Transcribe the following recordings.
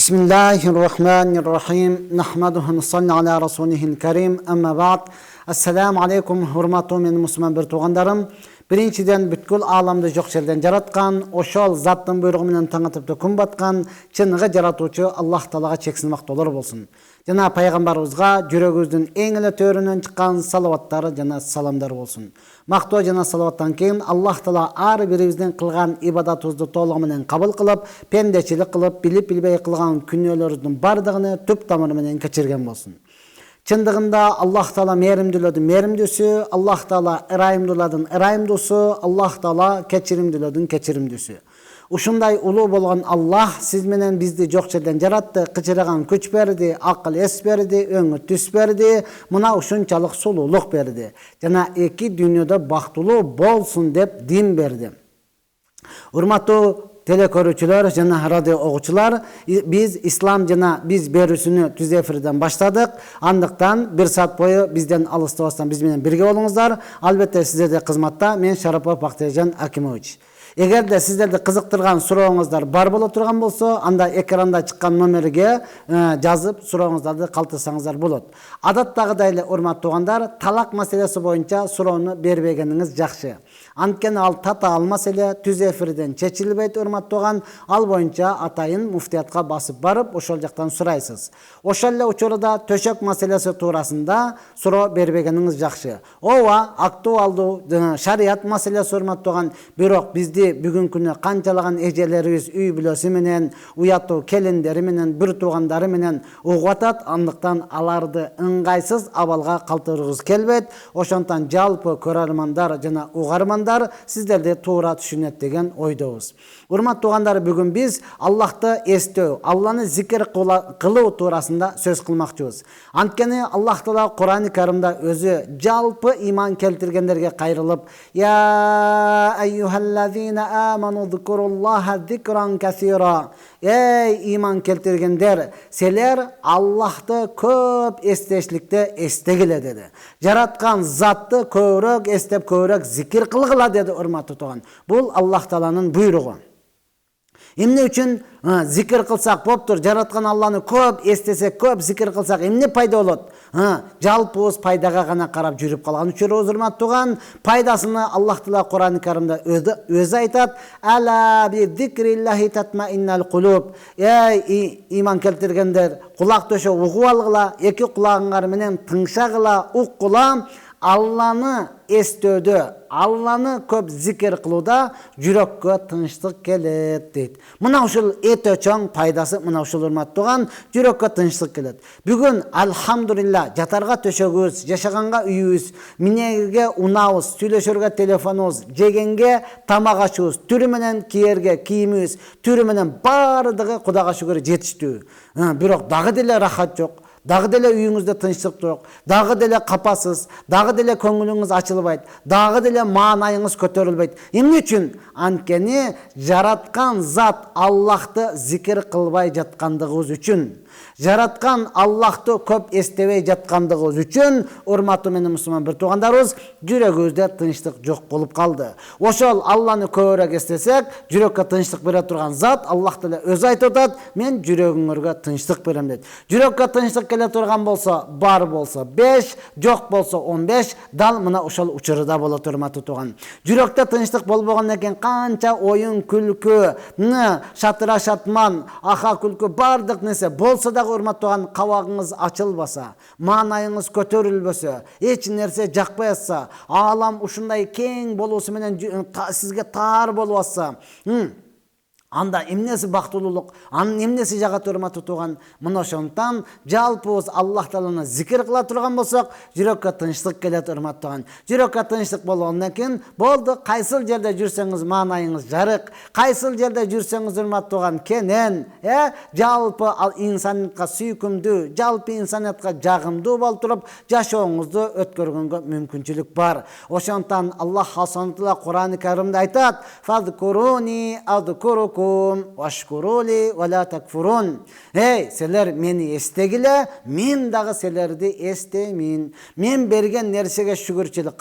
Bismillahirrahmanirrahim. Nahmaduhu nusalli ala rasulihil karim. Amma ba'd. Assalamu alaikum hurmatly men musulman bir tuğandarım. Birinçiden bütkül alamda жоқ жерден жараткан, ошол заттын буйругу менен таң атып күн баткан, чыныгы жаратуучу Аллах Таалага чексиз мактоолор болсун. Жана пайгамбарыбызга жүрөгүбүздүн эң эле төрүнөн чыккан салаваттары жана саламдар болсун. Мактоо жана салаваттан кийин Аллах Таала ар бирибиздин кылган ибадатыбызды толугу менен кабыл кылып, пендечилик кылып, билип билбей кылган күнөөлөрүбүздүн бардыгын түп тамыры менен кечирген болсун. Чындыгында Аллах Таала мээримдүүлөрдүн мээримдүүсү, Аллах Таала ырайымдуулардын ырайымдуусу, Аллах Таала кечиримдүүлөрдүн кечиримдүүсү. Ушундай улуу болгон Аллах сиз менен бизди жок жерден жаратты, кычыраган күч берди, акыл эс берди, өңү түс берди, мына ушунчалык сулуулук берди. Жана эки дүйнөдө бактылуу болсун деп дин берди. Урматтуу телекөрүүчүлөр жана радио огуучулар, биз ислам жана биз берүүсүнү түз эфирден баштадык. Андыктан бир саат бою бизден алыстабастан биз менен бирге болуңуздар. Албетте сиздерде кызматта мен Шарапов Бактыжан Акимович. Эгерде сиздерди кызыктырган сурооңуздар бар боло турган болсо, анда экранда чыккан номерге жазып сурооңуздарды калтырсаңыздар болот. Адаттагыдай эле урматтуу туугандар, талак маселеси боюнча суроону бербегениңиз жакшы. Анткени ал татаал маселе түз эфирден чечилбейт урматтуу тууган. Ал боюнча атайын муфтиятка басып барып, ошол жактан сурайсыз. Ошол эле учурда төшөк маселеси туурасында суроо бербегениңиз жакшы. Ооба, актуалдуу шарият маселеси урматтуу тууган, бирок бизди бүгүнкү күнү канчалаган эжелерибиз үй бүлөсү менен, уяттуу келиндери менен, бир туугандары менен угуп атат. Андыктан аларды ыңгайсыз абалга калтыргыбыз келбейт. Ошондон жалпы көрөрмандар жана угармандар сиздерди туура түшүнөт деген ойдобуз. Урматтуу туугандар, бүгүн биз Аллахты эстөө, Алланы зикир кылуу туурасында сөз кылмакчыбыз. Анткени Аллах Таала Кур'ан-ы Каримде өзү жалпы иман келтиргендерге кайрылып, я айюхаллазина аману зикруллаха зикран касира. Эй иман келтиргендер, силер Аллахты көп эстешликте эстегиле деди. Жараткан затты көбүрөөк эстеп, көбүрөөк зикир кылгыла деди урматтуу тууган. Бул Аллах Тааланын буйругу. Эмне үчүн зикир кылсак болуптур? Жараткан Алланы көп эстесек, көп зикир кылсак эмне пайда болот? Жалпыбыз пайдага гана карап жүрүп калган үчүн урматтуу тууган, пайдасыны Аллах Таала Кур'ан-ы Каримде өзү айтат. Ала би зикриллахи татмаиннал кулуб. Эй иман келтиргендер, кулак төшө угуп алгыла, эки кулагыңар менен тыңшагыла, уккула. Алланы эстөөдө, Алланы көп зикир кылууда жүрөккө тынчтык келет дейт. Мына ушул өтө чоң пайдасы, мына ушул урматтуу тууган, жүрөккө тынчтык келет. Бүгүн алхамдулилла жатарга төшөгүбүз, жашаганга үйүбүз, минеге унаабыз, сүйлөшөргө телефонубуз, жегенге тамак ашыбыз, түрү менен кийерге кийимибиз, түрү менен бардыгы Кудайга шүгүр жетиштүү. Бирок дагы деле рахат жок. Дагы деле үйүңүздө тынчтык жок, дагы деле капасыз, дагы деле көңүлүңүз ачылбайт, дагы деле маанайыңыз көтөрүлбөйт. Эмне үчүн? Анткени жараткан зат Аллахты зикир кылбай жаткандыгыбыз үчүн, жараткан Аллахты көп эстебей жаткандыгыбыз үчүн, урматтуу менен мусулман бир туугандарыбыз, жүрөгүбүздө тынчтык жок болуп калды. Ошол Алланы көбүрөөк эстесек, жүрөккө тынчтык бере турган зат Аллах деле өзү айтып атат, мен жүрөгүңөргө тынчтык берем дейт. Жүрөккө тынчтык келе турган болсо, бар болсо 5, жок болсо 15, дал мына ошол учурда болот урматтуу тууган. Жүрөктө тынчтык болбогондон кийин канча оюн, күлкү, шатыра шатман, аха күлкү бардык нерсе болсо дагы урматтуу тууган, кабагыңыз ачылбаса, маанайыңыз көтөрүлбөсө, эч нерсе жакпай атса, аалам ушундай кең болуусу менен сизге таар болуп атса, анда эмнеси бактылуулук, анын эмнеси жагат урматтуу тууган? Мына ошондон жалпыбыз Аллах Тааланы зикир кыла турган болсок, жүрөккө тынчтык келет урматтуу тууган. Жүрөккө тынчтык болгондон кийин болду, кайсыл жерде жүрсөңүз маанайыңыз жарык, кайсыл жерде жүрсөңүз урматтуу тууган кенен, жалпы инсаниятка сүйкүмдүү, жалпы инсаниятка жагымдуу болуп туруп, жашооңузду өткөргөнгө мүмкүнчүлүк бар. Ошондон Аллах Кур'ан-ы Каримде айтат: "Фазкуруни азкуруkum лакум вашкурули ва ла такфурун. Эй, силер мени эстегиле, мен дагы силерди эстеймин. Мен берген нерсеге шүгүрчүлүк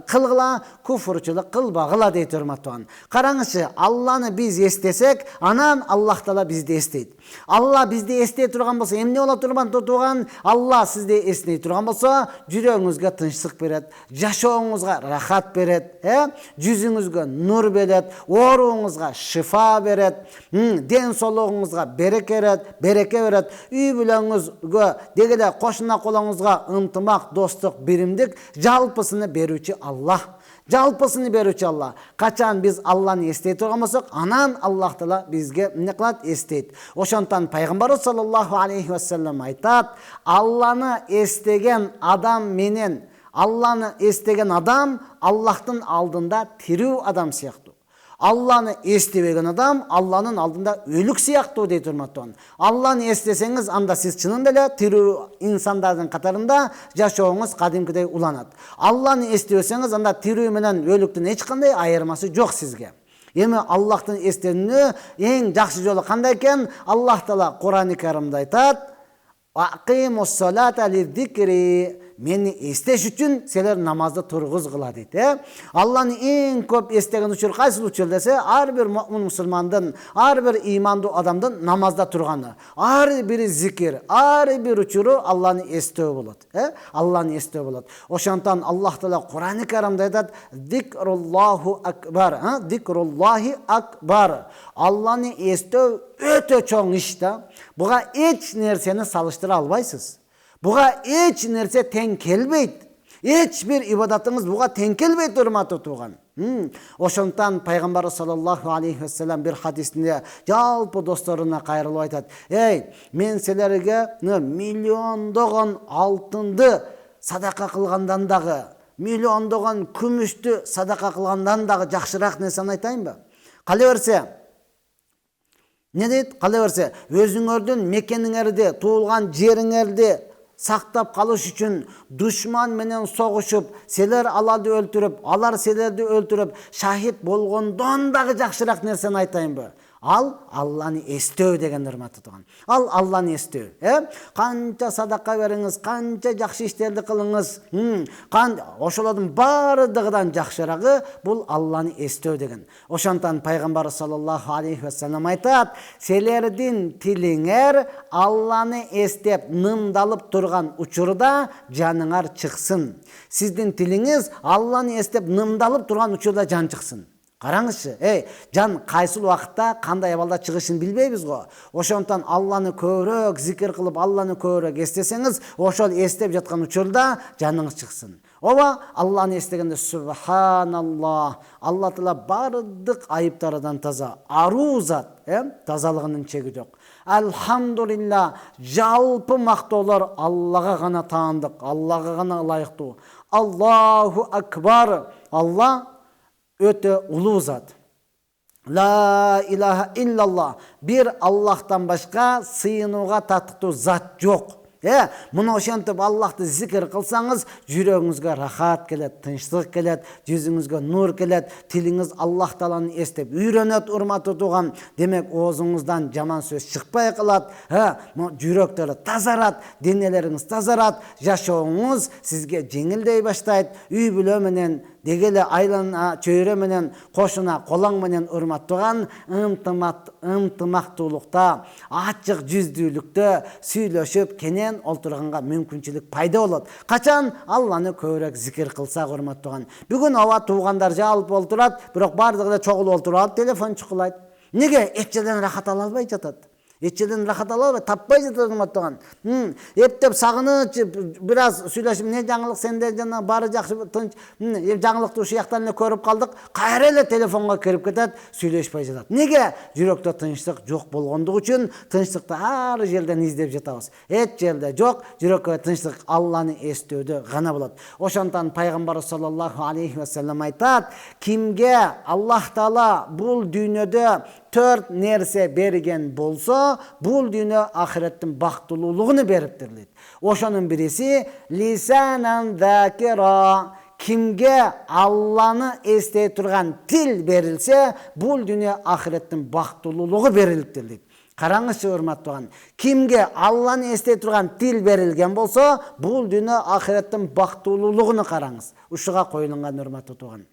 кылгыла, куфурчулук кылбагыла дейт урматтуу. Караңызчы, Алланы биз эстесек, анан Аллах Таала бизди эстейт. Алла бизди эстей турган болсо, эмне болот турган? Алла сизди эстей турган болсо, жүрөгүңүзгө тынчтык берет, жашооңузга рахат берет, жүзүңүзгө нур берет, ооруңузга шифа берет, ден соолугуңузга береке берет, үй бүлөңүзгө дегеле кошуна колуңузга ынтымак, достук, биримдик жалпысыны берүүчү Аллах. Жалпысыны берүүчү Аллах. Качан биз Алланы эстей турган болсок, анан Аллах Таала бизге эмне кылат? Эстейт. Ошондон пайгамбарыбыз саллаллаху алейхи ва саллям айтат: Алланы эстеген адам менен Алланы эстеген адам Аллахтын алдында тирүү адам сыяктуу. Алланы эстебеген адам Алланын алдында өлүк сыяктуу дейт урматтуу. Алланы эстесеңиз, анда сиз чынында эле тирүү инсандардын катарында жашооңуз кадимкидей уланат. Алланы эстебесеңиз, анда тирүү менен өлүктүн эч кандай айырмасы жок сизге. Эми Аллахтын эстенүү эң жакшы жолу кандай экен? Аллах Таала Кур'ан-ы Каримде айтат: "Акимус салата лизикри", мени эстеш үчүн силер намазды тургузгула дейт. Алланы эң көп эстеген учур кайсы учур десе, ар бир муъмин мусулмандын, ар бир имандуу адамдын намазда турганы. Ар бир зикир, ар бир учуру Алланы эстөө болот. Алланы эстөө болот. Ошондон Аллах Таала Кур'ан-ы Каримде айтат: "Зикруллаху акбар", зикруллахи акбар. Алланы эстөө өтө чоң иш да. Буга эч нерсени салыштыра албайсыз. Буга эч нерсе тең келбейт. Эч бир ибадатыңыз буга тең келбейт, урматтуу тууган. Ошондон пайгамбар саллаллаху алейхи ва саллям бир хадисинде жалпы досторуна кайрылып айтат: "Эй, мен силерге миллиондогон алтынды садака кылгандан дагы, миллиондогон күмүштү садака кылгандан дагы жакшыраак нерсени айтайынбы? Кале берсе, не дейт? Кале берсе, өзүңөрдүн мекениңерди, туулган жериңерди сактап калыш үчүн душман менен согушуп, силер аларды өлтүрүп, алар силерди өлтүрүп, шахид болгондон дагы жакшыраак нерсени айтайынбы? Ал Алланы эстөө деген урматтуу тууган. Ал Алланы эстөө. Канча садака бериңиз, канча жакшы иштерди кылыңыз, ошолордун баардыгынан жакшырагы бул Алланы эстөө деген. Ошондон пайгамбар саллаллаху алейхи ва саллям айтат: "Силердин тилиңер Алланы эстеп нымдалып турган учурда жаныңар чыксын. Сиздин тилиңиз Алланы эстеп нымдалып турган учурда жан чыксын." Караңызчы, жан кайсыл убакытта кандай абалда чыгышын билбейбиз го. Ошондон Алланы көбүрөөк зикир кылып, Алланы көбүрөөк эстесеңиз, ошол эстеп жаткан учурда жаныңыз чыксын. Ооба, Алланы эстегенде субханаллах, Алла Таала бардык айыптардан таза, аруу зат, тазалыгынын чеги жок. Алхамдулилла, жалпы мактоолор Аллага гана таандык, Аллага гана ылайыктуу. Аллаху акбар, Алла өтө улуу зат. Ла илаха иллаллах, бир Аллахтан башка сыйынууга татыктуу зат жок. Муну ошентип Аллахты зикир кылсаңыз, жүрөгүңүзгө рахат келет, тынчтык келет, жүзүңүзгө нур келет, тилиңиз Аллах Тааланы эстеп үйрөнөт, урматтуу тууган. Демек, оозуңуздан жаман сөз чыкпай калат, жүрөктөрү тазарат, денелериңиз тазарат, жашооңуз сизге жеңилдей баштайт, үй бүлө менен дегеле айлана чөйрө менен, кошуна колоң менен урматтууган ынтымактуулукта, ачык жүздүүлүктө сүйлөшүп кенен олтурганга мүмкүнчүлүк пайда болот. Качан Алланы көбүрөөк зикир кылсак, урматтууган. Бүгүн ооба туугандар жалпы олтурат, бирок бардыгы эле чогулуп олтуруп телефон чукулайт. Неге? Эч жерден рахат ала албай жатат. Эч жерден рахат ала албай, таппай жатат, урматтууган. Эптеп сагыныч, бир аз сүйлөшүп, "Не жаңылык сенде, жана баары жакшы, тынч, жаңылыкты ушул жактан эле көрүп калдык", кайра эле телефонго кирип кетет, сүйлөшпөй жатат. Неге? Жүрөктө тынчтык жок болгондугу үчүн тынчтыкты ар жерден издеп жатабыз. Эч жерде жок, жүрөккө тынчтык Алланы эстөөдө гана болот. Ошондон пайгамбар саллаллаху алейхи ва саллям айтат: "Кимге Аллах Таала бул дүйнөдө 4 нерсе берген болсо, бул дүйнө ахиреттин бактылуулугун бериптир дейт. Ошонун бириси лисанан закира, Kimge Allah'ını estey turgan til berilse, bul dünya ahirеттин bактылуулугу берилипtir дейт. Караңызчы, урматтуу, кимге Алланы эстей турган тил берилген болсо, бул дүнө ахиреттин бактылуулугуну караңыз. Ушуга коюлган, урматтуу туган.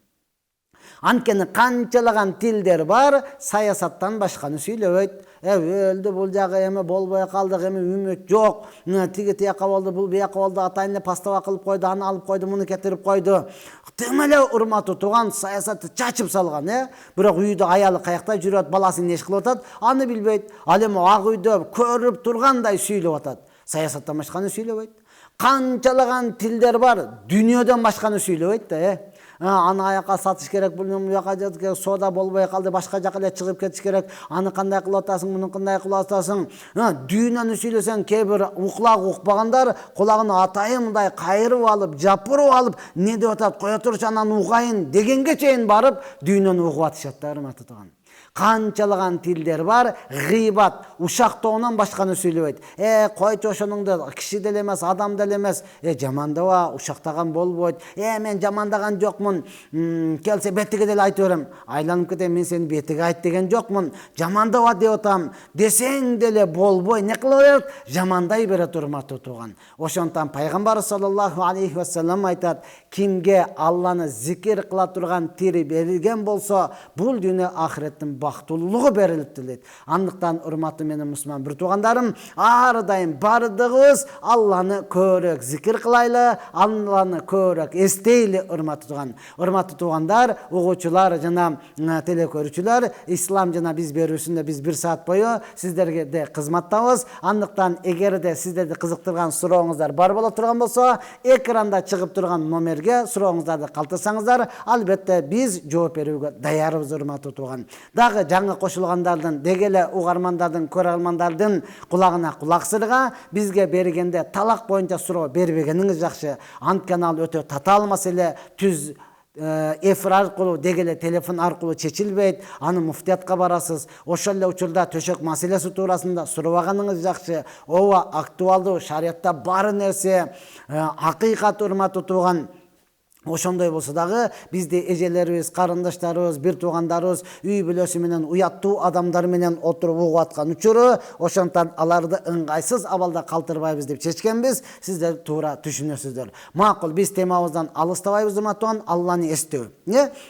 Анткени канчалаган тилдер бар, саясаттан башканы сүйлөбөйт. Өлдү, бул жагы эми болбой калдык, эми үмүт жок. Тиги тияка болду, бул бияка болду, атайын пастава кылып койду, аны алып койду, муну кетирип койду. Тым эле, урматтуу туган, саясатты чачып салган, Бирок үйдө аялы каякта жүрөт, баласын неш кылып атат, аны билбейт. Ал эми ак үйдө көрүп тургандай сүйлөп атат. Саясаттан башканы сүйлөбөйт. Канчалаган тилдер бар, дүйнөдөн башканы сүйлөбөйт да, Аны аяка сатыш керек, бул буяка жатыш керек, сода болбой калды, башка жака эле чыгып кетиш керек. Аны кандай кылып атасың, муну кандай кылып атасың? Дүйнөнү сүйлөсөң, кээ бир уклак укпагандар кулагын атайымдай кайрып алып, жапырып алып, не деп атат, кое турчу анан угайын дегенге чейин барып, дүйнөнү угуп атышат да, урматтуу туган. Канчалаган тилдер бар, гыйбат, ушактоонон башканы сүйлөбөйт. Койчу ошонуңду, киши деле эмес, адам деле эмес. Жамандаба, ушактаган болбойт. Мен жамандаган жокмун. Келсе бетиге деле айтып берем. Айланып кетем, мен сени бетиге айт деген жокмун. Жамандаба деп атам. Десең деле болбой. Не кылып берет? Жамандай берет, урматтуу туган. Ошондон пайгамбар саллаллаху алейхи ва саллям айтат: кимге Алланы зикир кыла турган тили берилген болсо, бул дүйнө ахиреттин бактылуулугу берилиптир дейт. Андыктан, урматтуу менин мусулман бир туугандарым, ар дайым бардыгыбыз Алланы көбүрөөк зикир кылайлы, Алланы көбүрөөк эстейли, урматтуу туган. Урматтуу туугандар, угуучулар жана телекөрүүчүлөр, ислам жана биз берүүсүндө биз 1 саат бою сиздерге де кызматтабыз. Андыктан, эгерде сиздерди кызыктырган сурооңуздар бар боло турган болсо, экранда чыгып турган номерге сурооңуздарды калтырсаңыздар, албетте биз жооп берүүгө даярбыз, урматтуу туган. Дагы жаңы кошулгандардын, дегеле угармандардын, көрөрмандардын кулагына кулак сырга, бизге бергенде талак боюнча суроо бербегениңиз жакшы. Анткени ал өтө татаал маселе, түз эфир аркылуу, дегеле телефон аркылуу чечилбейт. Аны муфтиятка барасыз. Ошол эле учурда төшөк маселеси туурасында сурабаганыңыз жакшы. Ооба, актуалдуу, шариятта бар нерсе, акыйкат, урматтуу туган. Ошондой болсо дагы бизди эжелерибиз, карындаштарыбыз, бир туугандарыбыз үй бүлөсү менен, уяттуу адамдар менен отуруп угуп аткан учуру, ошондон аларды ыңгайсыз абалда калтырбайбыз деп чечкенбиз. Сиздер туура түшүнөсүздөр. Макул, биз темабыздан алыстабайбыз, урматтуу, Алланы эстөө.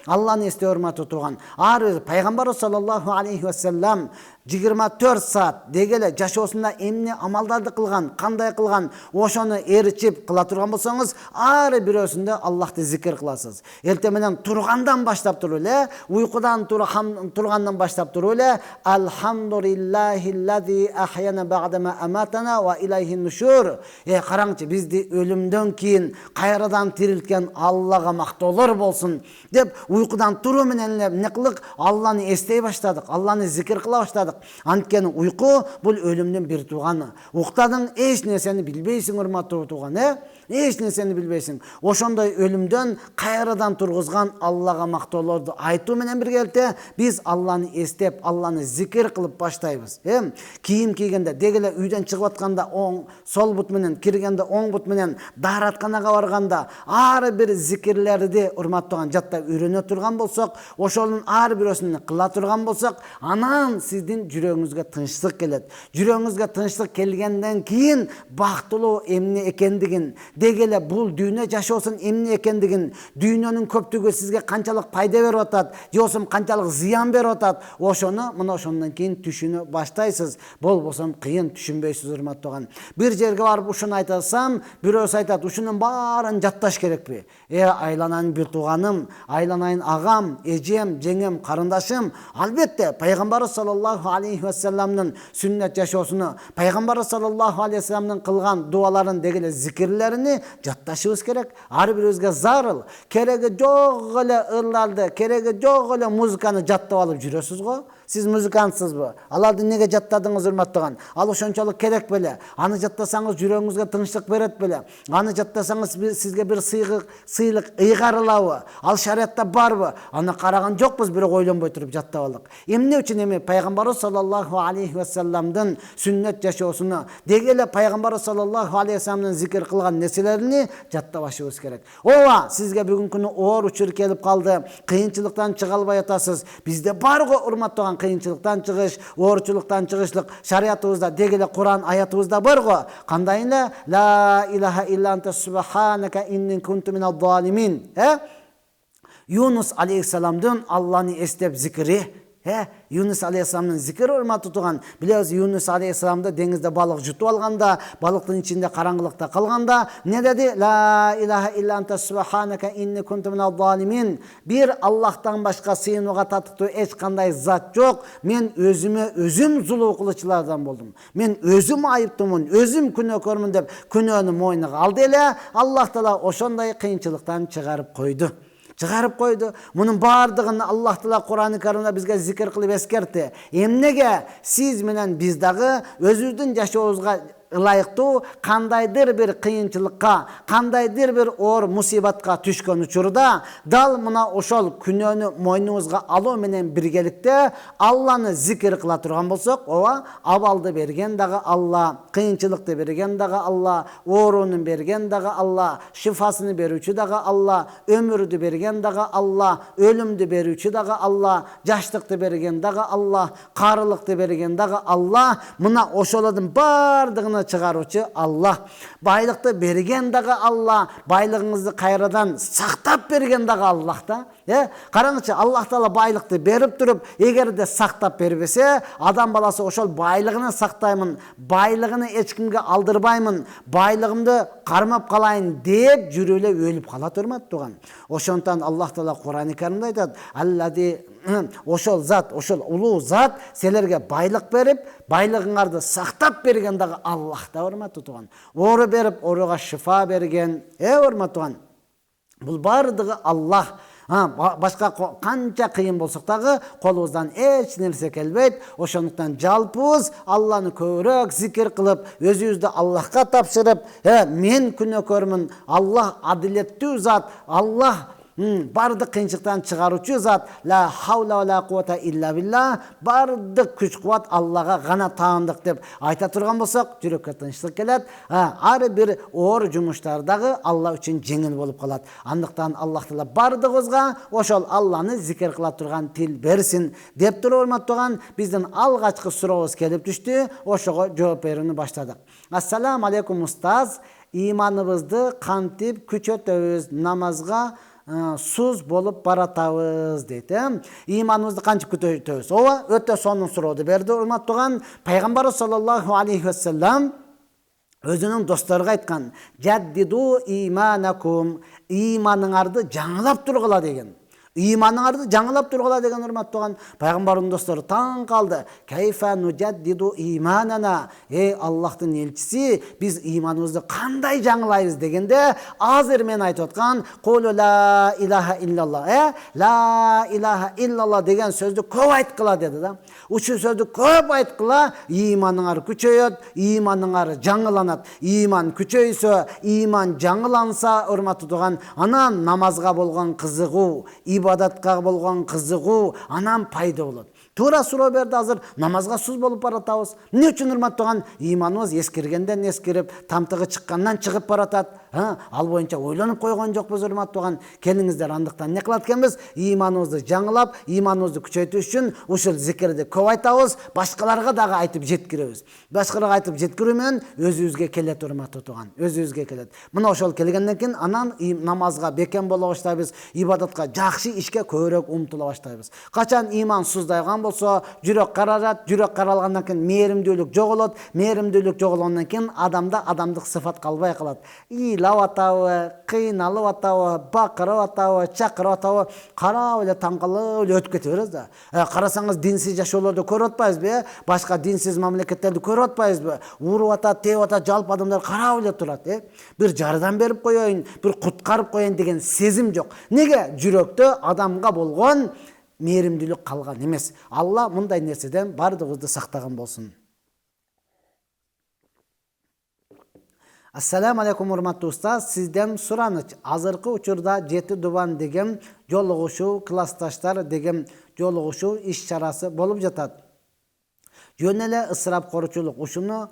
Алланы эстөө, урматтуу туган. Ар пайгамбар саллаллаху алейхи ва саллям 24 саат дегеле жашоосунда эмне амалдарды кылган, кандай кылган, ошону эричип кыла турган болсоңуз, ар бирөөсүндө Аллахты зикир кыласыз. Эртең менен тургандан баштап туруп эле, уйкудан тургандан баштап туруп эле, Алхамдулиллахиллади ахяна ба'дама аматана ва илайхи нушур. Караңчы, бизди өлүмдөн кийин кайрадан тирилткен Аллага мактоолор болсун деп, уйкудан туруу менен эле эмне кылдык? Алланы эстей баштадык, Алланы зикир кыла баштадык. Анткени уйку бул өлүмдүн бир тууганы. Уктадың, эч нерсени билбейсиң, урматтуу туган, эч нерсени билбейсиң. Ошондой өлүмдөн кайрадан тургузган Аллага мактоолорду айтуу менен биргеликте биз Алланы эстеп, Алланы зикир кылып баштайбыз. Кийим кийгенде, дегеле үйдөн чыгып атканда оң сол бут менен, киргенде оң бут менен, дааратканага барганда ар бир зикирлерди, урматтуу, жаттап үйрөнө турган болсок, ошонун ар бирөөсүн кыла турган болсок, анан сиздин жүрөгүңүзгө тынчтык келет. Жүрөгүңүзгө тынчтык келгенден кийин бактылуу эмне экендигин, дегеле бул дүйнө жашоосун эмне экендигин, дүйнөнүн көптүгү сизге канчалык пайда берип атат, же болбосо канчалык зыян берип атат, ошону мына ошондон кийин түшүнө баштайсыз. Болбосо кыйын түшүнбөйсүз, урматтуу. Бир жерге барып ушуну айтасам, бирөөсү айтат, ушунун баарын жатташ керекпи? Айланайын бир тууганым, айланайын агам, эжем, жеңем, карындашым. Албетте, пайгамбар саллаллаху алейхи ва салламдын сүннет жашоосуну, пайгамбар саллаллаху алейхи ва салламдын кылган дуаларын, дегеле зикирлерини жатташыбыз керек. Ар бирибизге зарыл. Кереги жок эле ырларды, кереги жок эле музыканы жаттап алып жүрөсүз го. Сиз музыкантсызбы? Аларды неге жаттадыңыз, урматтаган? Ал ошончолук керек беле? Аны жаттасаңыз жүрөгүңүзгө тынчтык берет беле? Аны жаттасаңыз сизге бир сыйлык ыйгарылабы? Ал шариатта барбы? Аны караган жокпуз, бирок ойлонбой туруп жаттап алдык. Эмне үчүн эми пайгамбарыбыз саллаллаху алейхи ва салламдын сүннет жашоосуну, деги эле пайгамбарыбыз саллаллаху алейхи ва салламдын зикир кылган нерселерини жаттабашыбыз керек. Ооба, сизге бүгүнкү күнү оор учур келип калды, кыйынчылыктан чыга албай атасыз. Бизде бар го урматтаган кыйынчылыктан чыгыш, оорчулуктан чыгышлык шариатыбызда, деги эле Кур'ан аятыбызда бар го. Кандай эле ла илаха илля анта субханака инни кунту миназ залимин. Юнус алейхиссаламдын Алланы эстеп зикири, Юнус алейхиссаламдын зикири урматтуу туган. Билебиз, Юнус алейхиссаламды деңизде балык жутуп алганда, балыктын ичинде караңгылыкта калганда, не деди? Ла илаха илля анта субханака инни кунту миназ залимин. Бир Аллахтан башка сыйынууга татыктуу эч кандай зат жок. Мен өзүм зулуу кылычылардан болдум. Мен өзүм айыптымын, өзүм күнөөкөрмүн деп күнөөнү мойнуга алды эле. Аллах Таала ошондой кыйынчылыктан чыгарып койду. Мунун бардыгын Аллах Таала Кур'ан-ы Каримде бизге зикир кылып эскертти. Эмнеге сиз менен биз дагы өзүбүздүн жашообузга ылайыктуу кандайдыр бир кыйынчылыкка, кандайдыр бир оор мусибатка түшкөн учурда дал мына ошол күнөөнү мойнубузга алуу менен биргеликте Алланы зикир кыла турган болсок, ооба, абалды берген дагы Алла, кыйынчылыкты берген дагы Алла, ооруну берген дагы Алла, шифасын берүүчү дагы Алла, өмүрдү берген дагы Алла, өлүмдү берүүчү дагы Алла, жаштыкты берген дагы Алла, карылыкты берген дагы Алла. Мына ошолордун бардыгын чыгаруучу Алла. Байлыкты берген дагы Алла, байлыгыңызды кайрадан сактап берген дагы Аллах да. Караңызчы, Аллах Таала байлыкты берип туруп, эгерде сактап бербесе, адам баласы ошол байлыгын сактаймын, байлыгын эч кимге алдырбаймын, байлыгымды кармап калайын деп жүрүп эле өлүп калат, урматтуу. Ошондон Аллах Таала Кур'ан-ы Каримде айтат: "Аллади", ошол зат, ошол улуу зат силерге байлык берип, байлыгыңарды сактап берген дагы Аллах да, урматтуу туган. Оору берип, ооруга шифа берген, урматтуу. Бул бардыгы Аллах. Башка канча кыйын болсок дагы колубуздан эч нерсе келбейт. Ошондуктан жалпыбыз Алланы көбүрөөк зикир кылып, өзүбүздү Аллахка тапшырып, мен күнөөкөрмүн, Аллах адилеттүү зат, Аллах бардык кыйынчылыктан чыгаруучу зат, ла хаула ва ла куввата илля билла, бардык күч кубат Аллага гана таандык деп айта турган болсок, жүрөккө тынчтык келет. Ар бир оор жумуштар дагы Алла үчүн жеңил болуп калат. Андыктан Аллах Таала бардыгыбызга ошол Алланы зикир кыла турган тил берсин деп туруп, урматтаган, биздин алгачкы сурообуз келип түштү. Ошого жооп берүүнү баштадык. Ассаламу алейкум устаз, иманыбызды кантип күчөтөбүз, намазга суз болуп баратабыз дейт. Иманыбызды кантип күчөтөбүз? Ооба, өтө сонун сурооду берди, урматтаган. Пайгамбарыбыз саллаллаху алейхи ва саллам өзүнүн досторуга айткан: "Жаддиду иманакум", иманыңарды жаңылап тургула деген. Иманыңарды жаңылап тургула деген, урматтаган. Пайгамбардын достору таң калды. Кайфа нуджаддиду иманана. Аллахтын элчиси, биз иманыбызды кандай жаңылайбыз дегенде, азыр мен айтып аткан кулу ла илаха иллаллах, ла илаха иллаллах деген сөздү көп айткыла деди да. Ушул сөздү көп айткыла, иманыңар күчөйөт, иманыңар жаңыланат. Иман күчөйсө, иман жаңыланса, урматтаган, анан намазга болгон кызыгуу, ибадатка болгон кызыгуу анан пайда болот. Туура суроо берди азыр, намазга суз болуп баратабыз. Эмне үчүн, урматтаган? Иманыбыз эскиргенден эскирип, тамтыгы чыккандан чыгып баратат. Ал боюнча ойлонуп койгон жокпуз, урматтаган. Келиңиздер, андыктан эмне кылат экенбиз? Иманыбызды жаңылап, иманыбызды күчөйтүү үчүн ушул зикирди көп айтабыз, башкаларга дагы айтып жеткиребиз. Башкаларга айтып жеткирүү менен өзүбүзгө келет, урматтаган. Өзүбүзгө келет. Мына ошол келгенден кийин анан намазга бекем боло баштайбыз, ибадатка, жакшы ишке көбүрөөк умтула баштайбыз. Качан иман суздайган болсо, жүрөк карарат, жүрөк каралгандан кийин мээримдүүлүк жоголот, мээримдүүлүк жоголгондон кийин адамда адамдык сыфат калбай калат. Ыйлап атабы, кыйналып атабы, бакырып атабы, чакырып атабы, карап эле таң калып эле өтүп кете беребиз да. Карасаңыз динсиз жашоолорду көрүп атпайбызбы? Башка динсиз мамлекеттерди көрүп атпайбызбы? Уруп атат, теп атат, жалпы адамдар карап эле турат. Бир жардам берип коеюн, бир куткарып коеюн деген сезим жок. Неге? Жүрөктө адамга болгон мээримдүүлүк калган эмес. Алла мындай нерседен бардыгыбызды сактаган болсун. Ассаламу алейкум урматтуу устаз, сизден сураныч. Азыркы учурда Жети Дубан деген жолугушуу, классташтар деген жолугушуу иш-чарасы болуп жатат. Жөн эле ысырапкорчулук ушуну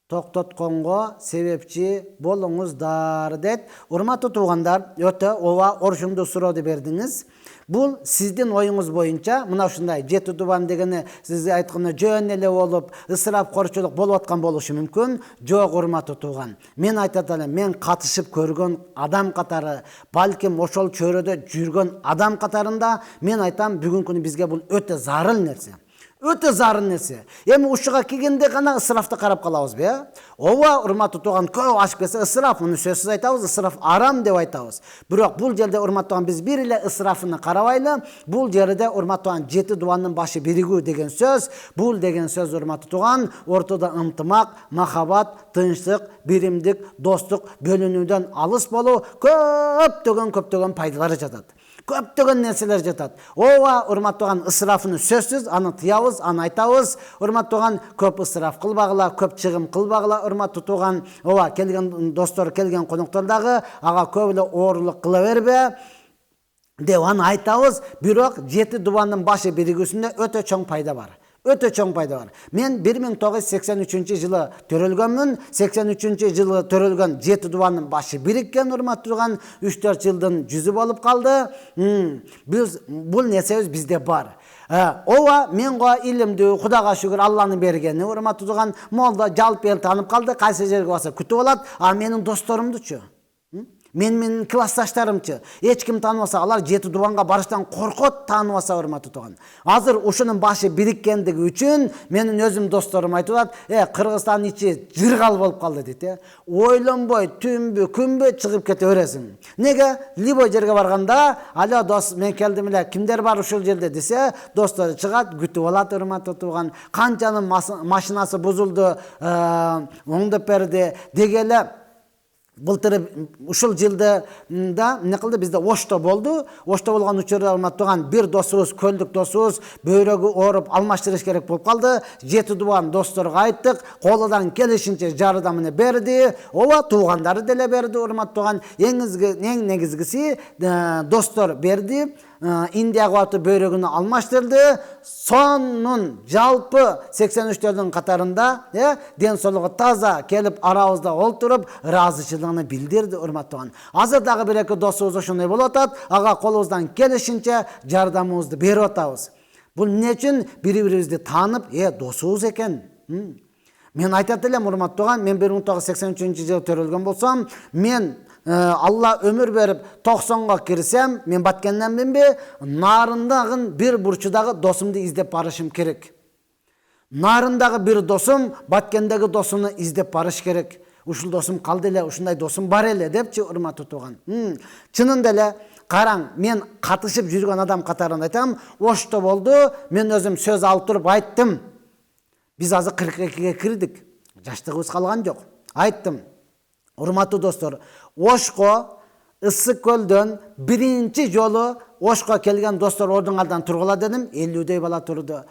токтотконго себепчи болуңуздар дейт. Урматтуу туугандар, өтө ооба орушумдуу суроону бердиңиз. Бул сиздин оюңуз боюнча мына ушундай Жети Дубан дегени сиз айтканы жөн эле болуп, ысырапкорчулук болуп аткан болушу мүмкүн. Жок, урматтуу тууган. Мен айтат элем, мен катышып көргөн адам катары, балким ошол чөйрөдө жүргөн адам катарында мен айтам, бүгүнкү күнү бизге бул өтө зарыл нерсе. Өтө зарыл нерсе. Эми ушуга келгенде гана ысырафты карап калабызбы, Ооба, урматтуу тууган, көп ашып кетсе ысыраф, муну сөзсүз айтабыз, ысыраф арам деп айтабыз. Бирок бул жерде урматтуу тууган биз бир эле ысырафыны карабайлы. Бул жерде урматтуу тууган Жети Дубандын башы биригүү деген сөз. Бул деген сөз урматтуу тууган ортодо ынтымак, махаббат, тынчтык, биримдик, достук, бөлүнүүдөн алыс болуу, көптөгөн пайдалары жатат. Көптөгөн нерселер жатат. Ооба, урматтуу тууган, ысырафыны сөзсүз, аны тыябыз, аны айтабыз. Урматтуу тууган, көп ысыраф кылбагыла, көп чыгым кылбагыла. Урматтуу тууган, ооба, келген достор, келген коноктор дагы ага көп эле оорулук кыла бербе деп аны айтабыз. Бирок Жети Дубандын башы биригүүсүндө өтө чоң пайда бар. Өтө чоң пайда бар. Мен 1983-жылы төрөлгөнмүн. 83 жылы төрөлгөн Жети Дубандын башы бириккен, урматтуу тууган, 3-4 жылдын жүзү болуп калды. Биз бул нерсебиз бизде бар. Ооба, мен го илимдүү, Кудайга шүгүр, Алланын бергени, урматтуу тууган, молда жалпы эл таанып калды, кайсы жерге барса күтүп алат. А менин досторумдучу? Менин классташтарымчы? Эч ким тааныбаса, алар Жети Дубанга барыштан коркот, тааныбаса, урматтуу тууган. Азыр ушунун башы бириккендиги үчүн менин өзүм досторум айтып атат, Кыргызстандын ичи жыргал болуп калды дейт. Ойлонбой, түнбү, күнбү чыгып кете бересиң. Неге? Либой жерге барганда, алло дос, мен келдим эле, кимдер бар ушул жерде десе, достору чыгат, күтүп алат, урматтуу тууган. Канчанын машинасы бузулду, оңдоп берди, дегеле. Былтыр ушул жылда эмне кылды, бизде Ошто болду. Ошто болгон учурда урматтуу тууган, бир досубуз, көлдүк досубуз бөйрөгү ооруп алмаштырыш керек болуп калды. Жети Дубан досторго айттык, колунан келишинче жардамын берди. Ооба, туугандары деле берди, урматтуу тууган. Эң негизгиси достор берди. Индияга батып бөйрөгүнү алмаштырды. Сонун жалпы 83-төрдүн катарында ден соолугу таза келип арабызда олтуруп ыраазычылыгын билдирди, урматтуу тууган. Азыр дагы бир-эки досубуз ошондой болуп атат. Ага колубуздан келишинче жардамыбызды берип атабыз. Бул эмне үчүн? Бири-бирибизди таанып, досубуз экен. Мен айтат элем, урматтуу тууган, мен 1983-жылы төрөлгөн болсом, мен Алла өмүр берип 90-га кирсем, мен Баткенденминби, нарындагы бир бурчудагы досумду издеп барышым керек. Нарындагы бир досум Баткендеги досуну издеп барыш керек. Ушул досум калды эле, ушундай досум бар эле депчи, урматтуу тууган. Чынында эле, караң, мен катышып жүргөн адам катарында айтам, Ошто болду, мен өзүм сөз алып туруп айттым. Биз азыр 42-ге кирдик. Жаштыгыбыз калган жок. Айттым. Урматтуу достор, Ошко Ысык көлдөн биринчи жолу Ошко келген достор ордун алдан тургула дедим, 50-дөй бала турду.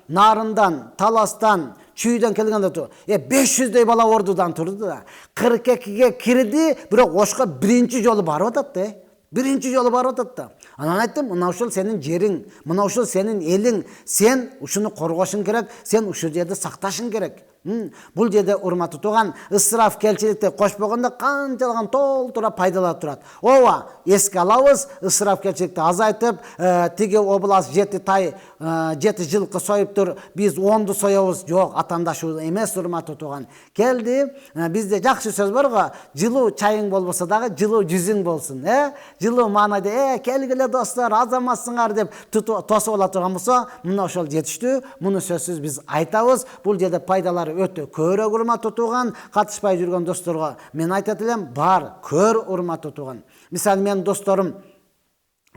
Нарындан, Таластан, Чүйдөн келгенде турду. 500-дөй бала ордудан турду да. 42-ге кирди, бирок Ошко биринчи жолу барып атат. Биринчи жолу барып атат да. Анан айттым, мына ушул сенин жериң, мына ушул сенин элиң, сен ушуну коргошуң керек, сен ушул жерди сакташың керек. Бул жерде урматтуу тууган, ысыраф келчиликти кошпогондо канчалаган толтура пайдалар турат. Ооба, эске алабыз, ысыраф келчиликти азайтып, тиги област 7 жылкы союптур, биз 10ду соебуз. Жок, атаандашуу эмес, урматтуу тууган. Келди, бизде жакшы сөз бар го, жылуу чайың болбосо дагы жылуу жүзүң болсун, Жылуу маанайда, келгиле достор, азаматсыңар деп тосуп ала турган болсо, мына ошол жетиштүү, муну сөзсүз биз айтабыз. Бул жерде пайдалары өтө көрө, урматтуу тууган. Катышпай жүргөн досторго мен айтат элем, бар, көр, урматтуу тууган. Мисалы, мен досторум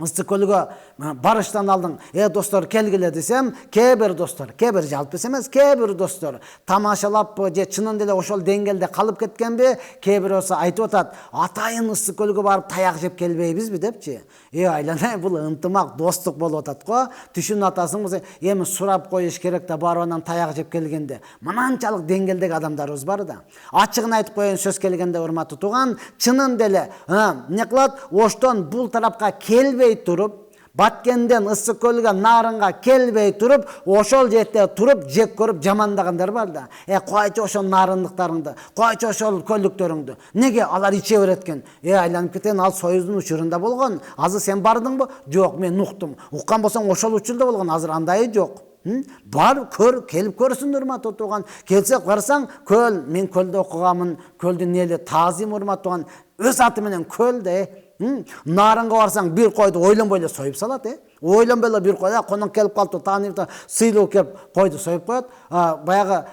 ысык көлгө барыштан алдың. Достор келгиле десем, кээ бир достор, кээ бир жалпы эмес, кээ бир достор тамашалап же чынын деле ошол деңгээлде калып кеткенби, кээ бир болсо айтып атат, атайын ысык көлгө барып таяк жеп келбейбизби депчи. Айланай, бул ынтымак, достук болуп атат го. Түшүн атасың болсо, эми сурап коюш керек да барып анан таяк жеп келгенде. Мынанчалык деңгээлдеги адамдарыбыз бар да. Ачыгын айтып коеюн сөз келгенде, урматтуу тууган, чынын деле эмне кылат? Оштон бул тарапка келбей туруп, Баткенден ысык көлгө нарынга келбей туруп, ошол жерде туруп жек көрүп жамандагандар бар да. Койчу ошол нарындыктарыңды, койчу ошол көлдүктөрүңдү. Неге алар иче берет экен? Айланып кетен, ал Союздун учурунда болгон. Азыр сен бардыңбы? Жок, мен уктум. Уккан болсоң ошол учурда болгон. Азыр андайы жок. Бар, көр, келип көрсүн, урматтуу тууган. Келсе карасаң, көл, мен көлдө окуганмын, көлдүн эле таазим, урматтуу тууган. Өз аты менен көл да. Нарынга барсаң, бир койду ойлонбой эле союп салат, ойлонбой эле бир койду, конок келип калды, тааныйт, сыйлуу кеп койду союп коет. Баягы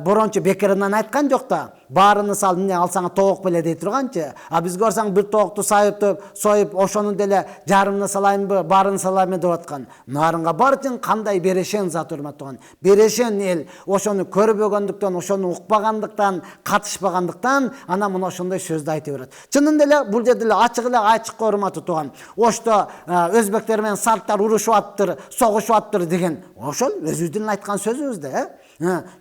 борончу бекеринен айткан жок да. Баарыны сал, эмне алсаң тоок беле дей турганчы. Бизге барсаң бир тоокту союп, ошону деле жарымына салайынбы, баарыны салайынбы деп аткан. Нарынга барчын кандай берешен зат, урматтуу тууган. Берешен эл ошону көрбөгөндүктөн, ошону укпагандыктан, катышпагандыктан ана мына ошондой сөздү айтып берет. Чынын деле бул жерде эле ачык урматтуу тууган. Ошто өзбектер менен сарттар урушуп аттыр, согушуп аттыр деген. Ошол өзүбүздүн айткан сөзүбүз да.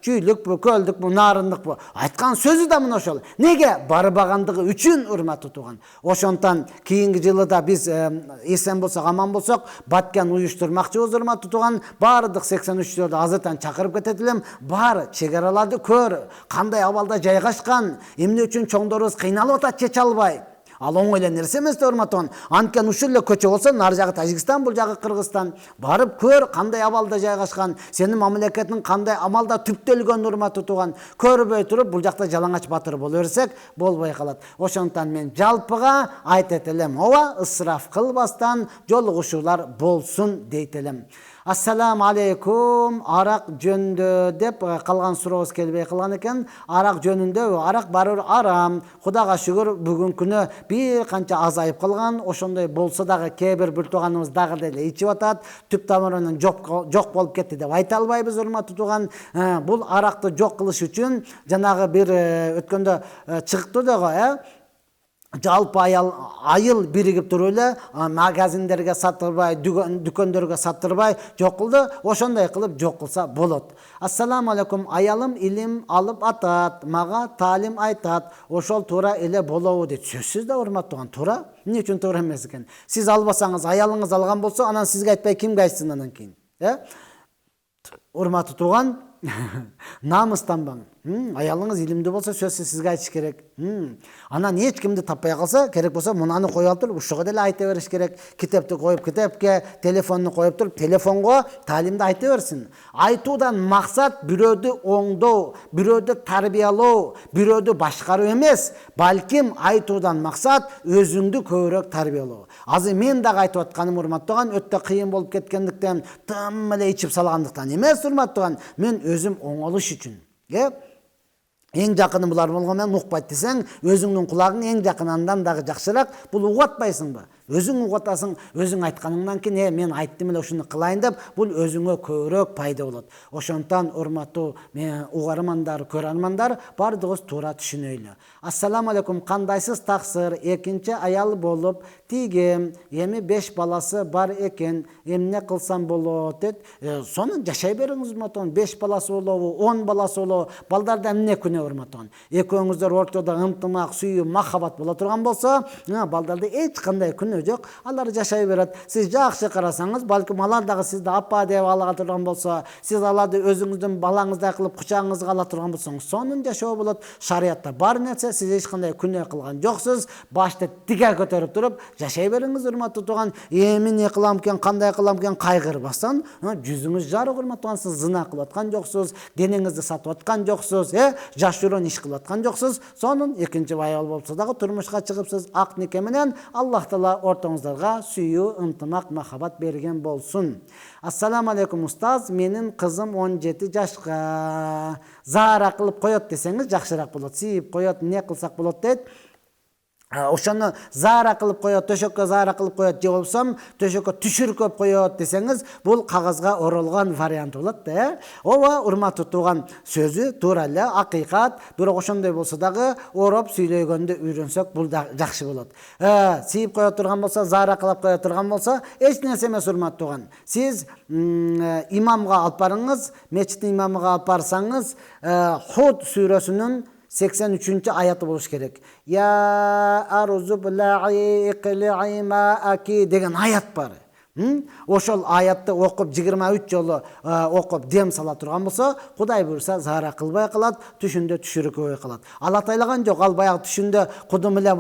Чүйлүкпү, көлдүкпү, нарындыкпы, айткан сөзү да мына ошол. Неге? Барбагандыгы үчүн, урматтуу тууган. Ошондон кийинки жылы да биз эсен болсок, аман болсок, Баткен уюштурмакчыбыз, урматтуу тууган. Бардык 83-төрдү азыртан чакырып кетет элем. Бар, чек араларды көр, кандай абалда жайгашкан, эмне үчүн чоңдорубуз кыйналып атат, чече албай. Ал оңой эле нерсе эмес да, урматтуу тууган. Анткени ушул эле көчө болсо, нары жагы Тажикстан, бул жагы Кыргызстан. Барып көр, кандай абалда жайгашкан, сенин мамлекетиң кандай амалда түптөлгөн, урматтуу тууган. Көрбөй туруп, бул жакта жалаңач батыр боло берсек, болбой калат. Ошондон мен жалпыга айтет элем, ысыраф кылбастан жолугушуулар болсун дейт элем. Ассаламу алейкум, арак жөнүндө деп калган сурообуз келбей калган экен. Арак жөнүндө, арак барыр арам. Кудайга шүгүр, бүгүнкү күнү бир канча азайып калган. Ошондой болсо дагы кээ бир тууганыбыз дагы деле ичип атат. Түп тамырынан жок болуп кетти деп айта албайбыз, урматтуу тууган. Бул аракты жок кылыш үчүн жанагы бир өткөндө чыктı дагы, жалпы айыл биригип туруп эле магазиндерге сатырбай, дүкөндөргө сатырбай жок кылды. Ошондой кылып жок кылса болот. Ассаламу алейкум, аялым илим алып атат, мага таалим айтат. Ошол туура эле болобу дейт. Сөзсүз да, урматтуу тууган, туура. Эмне үчүн туура эмес экен? Сиз албасаңыз, аялыңыз алган болсо, анан сизге айтпай кимге айтсын анан кийин? Урматтуу тууган, намыстанбаң. Аялыңыз илимдүү болсо, сөзсүз сизге айтыш керек. Анан эч кимди таппай калса, керек болсо мунаны коюп алып туруп, ушуга деле айта бериш керек. Китепти коюп китепке, телефонду коюп туруп, телефонго таалимди айта берсин. Айтуудан максат бирөөдү оңдоо, бирөөдү тарбиялоо, бирөөдү башкаруу эмес, балким айтуудан максат өзүңдү көбүрөөк тарбиялоо. Азыр мен дагы айтып атканым, урматтуу тууган, өтө кыйын болуп кеткендиктен, тым эле ичип салгандыктан эмес, урматтуу тууган, мен өзүм оңолуш үчүн. Эң жакыны булар болгондон укпайт десең, өзүңдүн кулагың эң жакынынан дагы жакшыраак. Бул угатпайсыңбы? Өзүң угатасың, өзүң айтканыңдан кийин, мен айттым эле ушуну кылайын деп, бул өзүңө көбүрөөк пайда болот. Ошондон урматтуу угармандар, көрөрмандар, бардыгыбыз туура түшүнөйлү. Ассаламу алейкум, кандайсыз таксыр? Экинчи аял болуп тийгем, эми 5 баласы бар экен. Эмне кылсам болот дейт. Сону жашай бериңиз, урматтуу. 5 баласы болобу, 10 баласы болобу, балдарда эмне күнөө, урматтуу. Экөөңүздөр ортодо ынтымак, сүйүү, махабат боло турган болсо, балдарда эч кандай күнөө жок. Алар жашай берет. Сиз жакшы карасаңыз, балким алар дагы сизди апа деп ала турган болсо, сиз аларды өзүңүздүн балаңыздай кылып кучагыңызга ала турган болсоңуз, сонун жашоо болот. Шариятта бар нерсе, сиз эч кандай күнөө кылган жоксуз. Башты тиге көтөрүп туруп, жашай бериңиз, урматтуу тууган. Эми не кылам экен, кандай кылам экен кайгырбастан, жүзүңүз жарык, урматтуу тууган. Сиз зына кылып аткан жоксуз, денеңизди сатып аткан жоксуз, жаш жүрөн иш кылып аткан жоксуз. Сонун экинчи аял болсо дагы турмушка чыгыпсыз, ак нике менен Аллах Таала ортоңуздарга сүйүү, ынтымак, махабат берген болсун. Ассаламу алейкум устаз, менин кызым 17 жашка. Заара кылып коет десеңиз жакшыраак болот. Сийип коет, эмне кылсак болот дейт. ошону заара кылып коет, төшөккө заара кылып коет, же болбосо төшөккө түшүркөп коет десеңиз, бул кагазга оролгон вариант болот да. Ооба, урматтуу тууган, сөзү туура эле, акыйкат, бирок ошондой болсо дагы ороп сүйлөгөндү үйрөнсөк бул да жакшы болот. Сийип кое турган болсо, заара кылып кое турган болсо, эч нерсе эмес, урматтуу тууган. Сиз имамга алып барыңыз, мечиттин имамыга алып барсаңыз, Худ сүрөсүнүн 83-cü ayatı buluş gerek. Ya arzu bila'i iqli'i ma'aki деген ayat бар. Ошол аятты окуп 23 жолу окуп дем сала турган болсо, Кудай буйрса заара кылбай калат, түшүндө түшүрүкөбөй калат. Ал атайлаган жок, ал баягы түшүндө кудум эле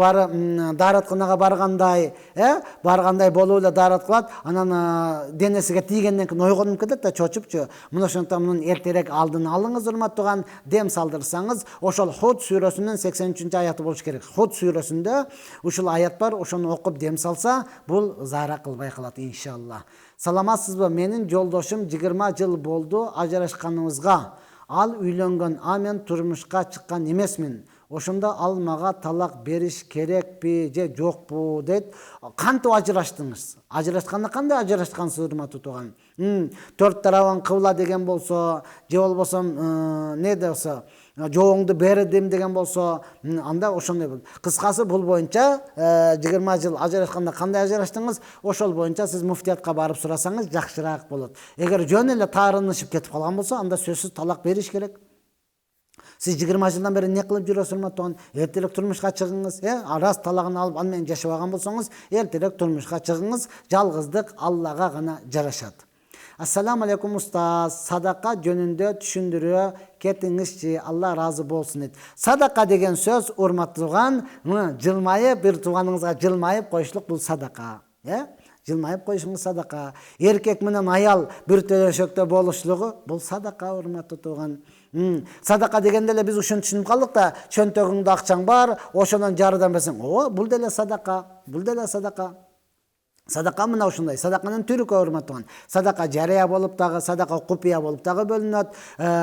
дааратканага баргандай болуп эле даарат кылат, анан денесиге тийгенден кийин ойгонуп кетет да, чочупчу. Мына ошондуктан мунун эртерээк алдын алыңыз, урматтууган, дем салдырсаңыз, ошол Худ сүрөсүнүн 83-cü ayatı болуш керек. Худ сүрөсүндө ушул аят бар, ошону окуп дем салса, бул заара кылбай калат иншалла. Саламатсызбы? Менин жолдошум 20 жыл болду ажырашканыбызга. Ал үйлөнгөн, мен турмушка чыккан эмесмин. Ошондо ал мага талак бериш керекпи же жокпу дейт. Кантип ажыраштыңыз? Ажырашканда кандай ажырашкансыз, урматтуу тууган? 4 тарабын кыбла деген болсо, же болбосо не болсо, жооңду бердим деген болсо, анда ошондой болот. Кыскасы, бул боюнча 20 жыл ажырашканда кандай ажыраштыңыз, ошол боюнча сиз муфтиятка барып сурасаңыз жакшыраак болот. Эгер жөн эле таарынышып кетип калган болсо, анда сөзсүз талак бериш керек. Сиз 20 жылдан бери не кылып жүрөсүз, урматтуу? Эртерээк турмушка чыгыңыз, рас талагын алып ал менен жашабаган болсоңуз, эртерээк турмушка чыгыңыз. Жалгыздык Аллага гана жарашат. Ассаламу алейкум устаз, садака жөнүндө түшүндүрө кетиңизчи, Алла разы болсун дейт. Садака деген сөз, урматтууган, жылмайып, бир тууганыңызга жылмайып коюшлук, бул садака. Жылмайып коюшуңуз садака. Эркек менен аял бир төлөшөктө болушлугу, бул садака, урматтуу тууган. Садака дегенде эле биз ушуну түшүнүп калдык да, чөнтөгүңдө акчаң бар, ошонун жарыдан берсең, бул деле садака, бул деле садака. Садака мына ушундай. Садаканын түрү көп, урматтууган. Садака жарыя болуп дагы, садака купия болуп дагы бөлүнөт.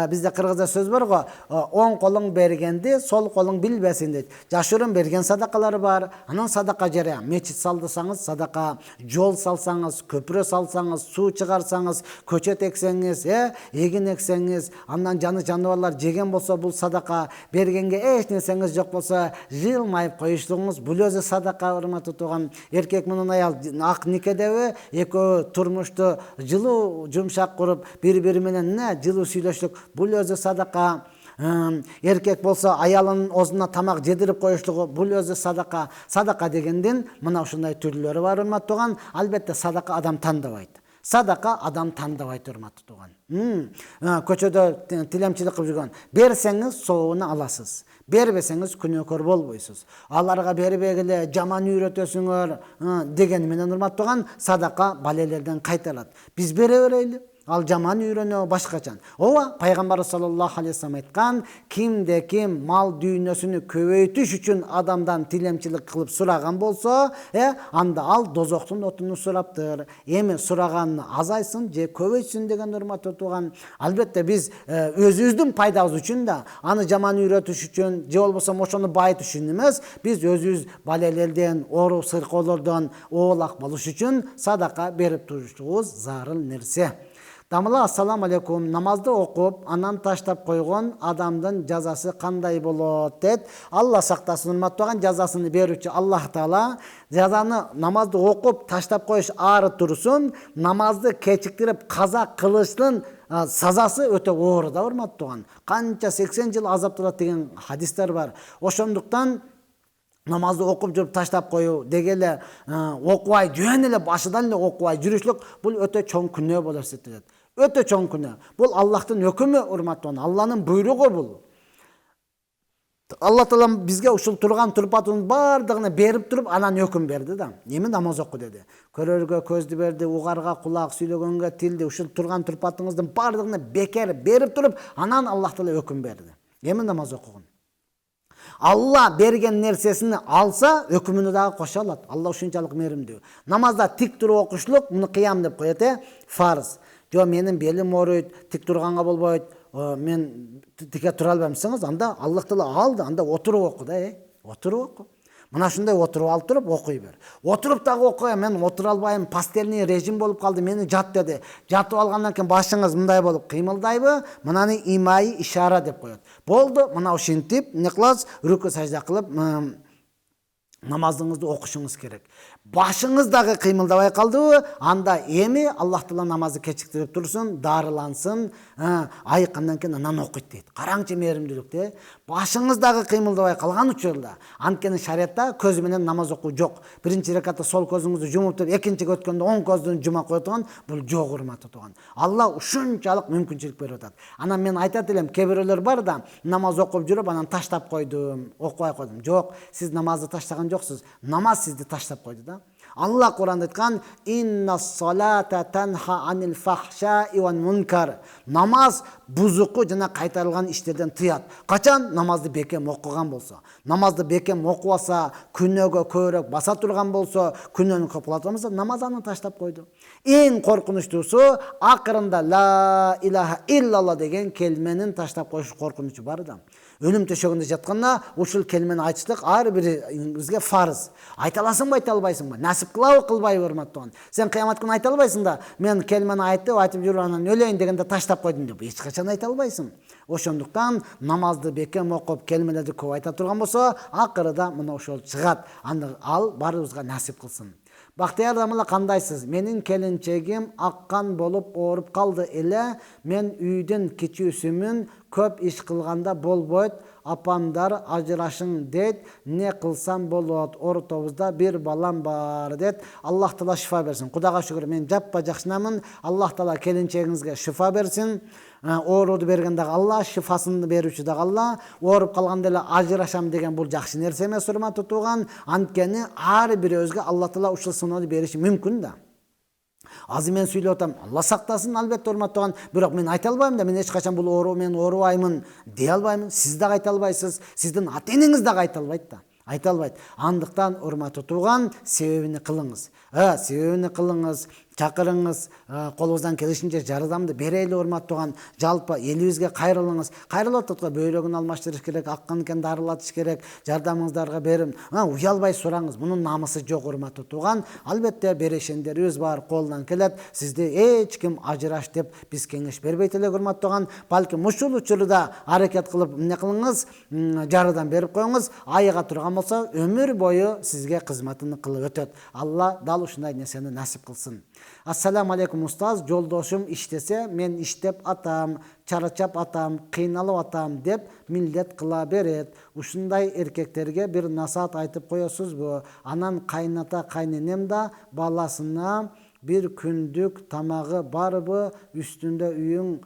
Бизде кыргызда сөз бар го, оң колуң бергенди, сол колуң билбесин дейт. Жашырын берген садакалары бар. Анан садака жарыя. Мечит салдысаңыз садака, жол салсаңыз, көпүрө салсаңыз, суу чыгарсаңыз, көчөт эксеңиз, эгин эксеңиз, андан жаныбарлар жеген болсо, бул садака. Бергенге эч нерсеңиз жок болсо, жылмайып коюшлугуңуз, бул өзү садака, урматтуу тууган. Эркек менен аял ак никедеби, экөө турмушту жылуу жумшак куруп, бири-бири менен жылуу сүйлөшлүк, бул өзү садака. Эркек болсо аялынын оозуна тамак жедирип коюшлугу, бул өзү садака. Садака дегендин мына ушундай түрлөрү бар, урматтууган. Албетте садака адам тандабайт. Садака адам тандабайт, урматтуу тууган. Көчөдө тилемчилик кылып жүргөн. Берсеңиз сообуну аласыз. Бербесеңиз күнөөкөр болбойсуз. Аларга бербегиле жаман үйрөтөсүңөр деген менен, урматтууган, садака балелерден кайтарат. Биз бере берели. Ал жаман үйрөнө башкачан. Ооба, пайгамбар саллаллаху алейхи вассалам айткан, кимде ким мал дүйнөсүнү көбөйтүш үчүн адамдан тилемчилик кылып сураган болсо, анда ал дозоктун отуну сураптыр. Эми сураганын азайсын же көбөйтсүн деген, урматтуу тууган. Албетте биз өзүбүздүн пайдабыз үчүн да, аны жаман үйрөтүш үчүн же болбосо ошону байытыш үчүн эмес, биз өзүбүз балелерден, ору сыркоолордон оолак болуш үчүн садака берип туруштугубуз зарыл нерсе. Дамыла, ассаламу алейкум. Намазды окуп, анан таштап койгон адамдын жазасы кандай болот дейт. Алла сактасын, урматтууган, жазасын берүүчү Аллах Таала жазаны, намазды окуп таштап коюш аары турсун, намазды кечиктирип каза кылыштын сазасы өтө оор да, урматтууган. Канча 80 жыл азапталат деген хадистер бар. Ошондуктан намазды окуп жүрүп таштап коюу, дегеле окубай, жөн эле башыдан эле окубай жүрүшлүк, бул өтө чоң күнөө болуп эсептелет. Өтө чоң күнөө. Бул Аллахтын өкүмү, урматтууган, Алланын буйругу бул. Алла Таала бизге ушул турган турпатынын бардыгына берип туруп, анан өкүм берди да. Эми намаз оку деди. Көрөргө көздү берди, угарга кулак, сүйлөгөнгө тилди, ушул турган турпатыңыздын бардыгына бекер берип туруп, анан Аллах Таала өкүм берди. Эми намаз окугун. Алла берген нерсесini алса, өкүмүнү дагы кошо алат. Алла ушунчалык мээримдүү. Намазда тик туруп окушлук, муну кыям деп коет, фарз. Жо менин белим ооруйт, тик турганга болбойт, мен тике тура албайм десеңиз, анда Аллах Таала алды, анда отуруп оку да, отуруп оку. Мына ушундай отуруп алып туруп окуй бер. Отуруп дагы окуя, мен отура албайм, пастельный режим болуп калды, мени жат деди. Жатып алгандан кийин башыңыз мындай болуп кыймылдайбы? Мынаны имай ишара деп коет. Болду, мына ушинтип эмне кыласыз? Рүкү сажда кылып намазыңызды окушуңуз керек. Башыңыз дагы кыймылдабай калдыбы? Анда эми Аллах Таала намазды кечиктирип турсун, дарылансын, айыккандан кийин анан окуйт дейт. Караңчы мээримдүүлүктө. Башыңыз дагы кыймылдабай калган учурда, анткени шариатта көз менен намаз окуу жок. Биринчи рекатта сол көзүңүздү жумуп туруп, экинчиге өткөндө оң көздүн жума кое турган, бул жок урматтуу туган. Алла ушунчалык мүмкүнчүлүк берип атат. Анан мен айтат элем, кээ бирөөлөр бар да, намаз окуп жүрүп, анан таштап койдум, окубай койдум. Жок, сиз намазды таштаган жоксуз. Намаз сизди таштап койду да. Алла Кур'анда айткан: "Инна салата танха анил фахшаи вал мункар". Намаз бузуку жана кайтарылган иштерден тыят. Качан намазды бекем окуган болсо. Намазды бекем окубаса, күнөөгө көбүрөөк баса турган болсо, күнөөнү көп кыла турган болсо, намаз аны таштап койду. Эң коркунучтуусу акырында ла илаха иллалла деген келменин таштап коюш коркунучу бар да. Өлүм төшөгүндө жатканда ушул келмени айтыштык ар бирибизге фарыз. Айта аласыңбы, айта албайсыңбы? Насип кылабы, кылбайбы, урматтуу? Сен кыямат күнү айта албайсың да, мен келмени айтып жүрүп анан өлөйүн дегенде таштап койдум деп эч качан айта албайсың. Ошондуктан намазды бекем окуп, келмелерди көп айта турган болсо, акырында мына ошол чыгат. Ал баарыбызга насип кылсын. Бактияр Дамыла, кандайсыз? Менин келинчегим аккан болуп ооруп калды эле. Мен үйдүн кичүүсүмүн, көп иш кылганда болбойт. Апамдар ажырашың дейт. Не кылсам болот? Ортобузда бир балам бар дейт. Аллах Таала шифа берсин. Кудайга шүгүр, мен жаппа жакшынамын. Аллах Таала келинчегиңизге шифа берсин. Ооруду берген дагы Алла, шифасын берүүчү дагы Алла. Ооруп калганда эле ажырашам деген бул жакшы нерсе эмес, урматтуу тууган. Анткени ар бирөөбүзгө Алла Таала ушул сыноону бериши мүмкүн да. Азыр мен сүйлөп атам, Алла сактасын, албетте, урматтуу тууган. Бирок мен айта албайм да, мен эч качан бул оору, мен оорубаймын дей албаймын. Сиз дагы айта албайсыз, сиздин ата-энеңиз дагы айта албайт да. Айта албайт. Андыктан, урматтуу тууган, себебини кылыңыз. Себебини кылыңыз. Чакырыңыз, колуңуздан келишинче жардамды берели, урматтуу тууган. Жалпы элибизге кайрылыңыз. Кайрылып атат, бөйрөгүн алмаштырыш керек, аккан экен дарылатыш керек, жардамыңыздарга берим. Уялбай сураңыз. Мунун намысы жок, урматтуу тууган. Албетте берешендерибиз бар, колунан келет. Сизди эч ким ажыраш деп биз кеңеш бербейт эле, урматтуу тууган. Балким ушул учурда аракет кылып эмне кылыңыз, жардам берип коюңуз. Айыга турган болсо, өмүр бою сизге кызматын кылып өтөт. Алла дал ушундай нерсени насип кылсын. Ассаламу алейкум устаз, жолдошум иштесе, мен иштеп атам, чарчап атам, кыйналып атам деп милдет кыла берет. Ушундай эркектерге бир насаат айтып коесузбу? Анан кайната кайненем да баласына бир күндүк тамагы барбы, үстүндө үйүң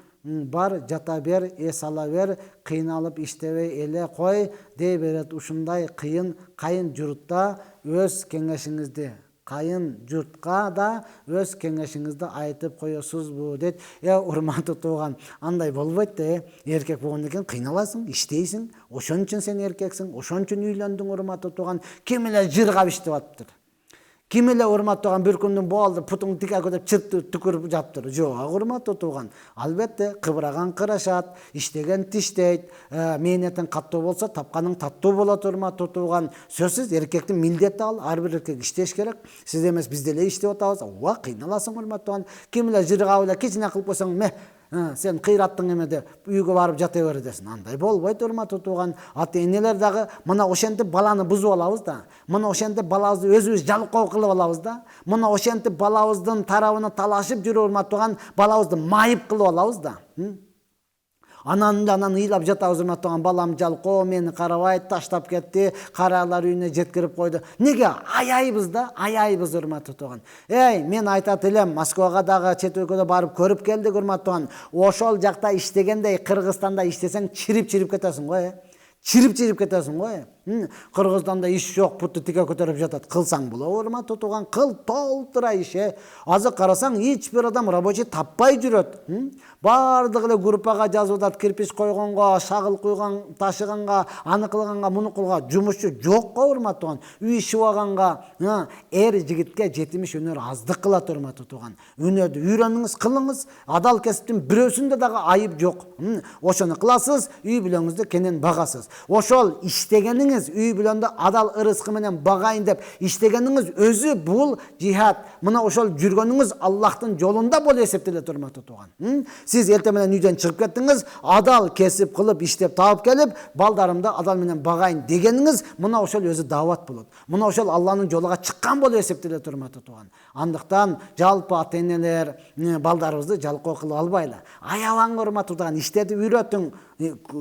бар, жата бер, эс ала бер, кыйналып иштебей эле кой дей берет. Ушундай кайын журтта өз кеңешиңизди кайын журтка да өз кеңешиңизди айтып коесузбу дейт. Урматтуу тууган, андай болбойт да. Эркек болгондон кийин кыйналасың, иштейсиң. Ошон үчүн сен эркексиң, ошон үчүн үйлөндүң, урматтуу тууган. Ким эле жыргап иштеп атыптыр? Ким эле, урматтуу тууган, бир күндүн болду, путуң тике көтөп чыртты түкүрүп жатыптыр? Жок, урматтуу тууган. Албетте, кыбыраган кырашат, иштеген тиштейт. Мээнетиң каттуу болсо, тапканың таттуу болот, урматтуу тууган. Сөзсүз эркектин милдети ал, ар бир эркек иштеш керек. Сиз эмес, биз деле иштеп атабыз. Кыйналасың, урматтуу тууган. Ким эле жыргап эле кичине кылып койсоң, сен кыйраттың эмеде үйгө барып жата бер десин. Андай болбойт, урматтуу тууган. Ата-энелер дагы мына ошентип баланы бузуп алабыз да. Мына ошентип балабызды өзүбүз жалкоо кылып алабыз да. Мына ошентип балабыздын тарабына талашып жүрүп, урматтуу тууган, балабызды майып кылып алабыз да. Анан ыйлап жатабыз, урматтуу тууган, балам жалкоо, мени карабайт, таштап кетти, каралар үйүнө жеткирип койду. Неге аяйбыз да, аяйбыз, урматтуу тууган. Мен айтат элем, Москвага дагы чет өлкөдө барып көрүп келдик, урматтуу тууган. Ошол жакта иштегендей Кыргызстанда иштесең чирип кетесиң го, чирип кетесиң го. Кыргызстанда иш жок, путу тике көтөрүп жатат. Кылсаң болобу, урматтуу тууган, кыл, толтура иш. Азыр карасаң, эч бир адам рабочий таппай жүрөт. Бардыгы эле группага жазып атат, кирпич койгонго, шагыл куйган, ташыганга, аны кылганга, муну кылганга жумушчу жок го, урматтуу тууган. Үй шыбаганга, эр жигитке жетимиш өнөр аздык кылат, урматтуу тууган. Өнөрдү үйрөнүңүз, кылыңыз. Адал кесиптин бирөөсүндө дагы айып жок. Ошону кыласыз, үй бүлөңүздү кенен багасыз. Ошол иштегениңиз иштеңиз, үй бүлөндө адал ырыскы менен багайын деп иштегениңиз өзү бул жихад. Мына ошол жүргөнүңүз Аллахтын жолунда болуп эсептелет, урматтуу тууган. Сиз эртең менен үйдөн чыгып кеттиңиз, адал кесип кылып иштеп таап келип, балдарымды адал менен багайын дегениңиз, мына ошол өзү дават болот. Мына ошол Алланын жолуга чыккан болуп эсептелет, урматтуу тууган. Андыктан жалпы ата-энелер балдарыбызды жалкоо кылып албайлы. Аябаң, урматтуу тууган, иштетип үйрөтүң,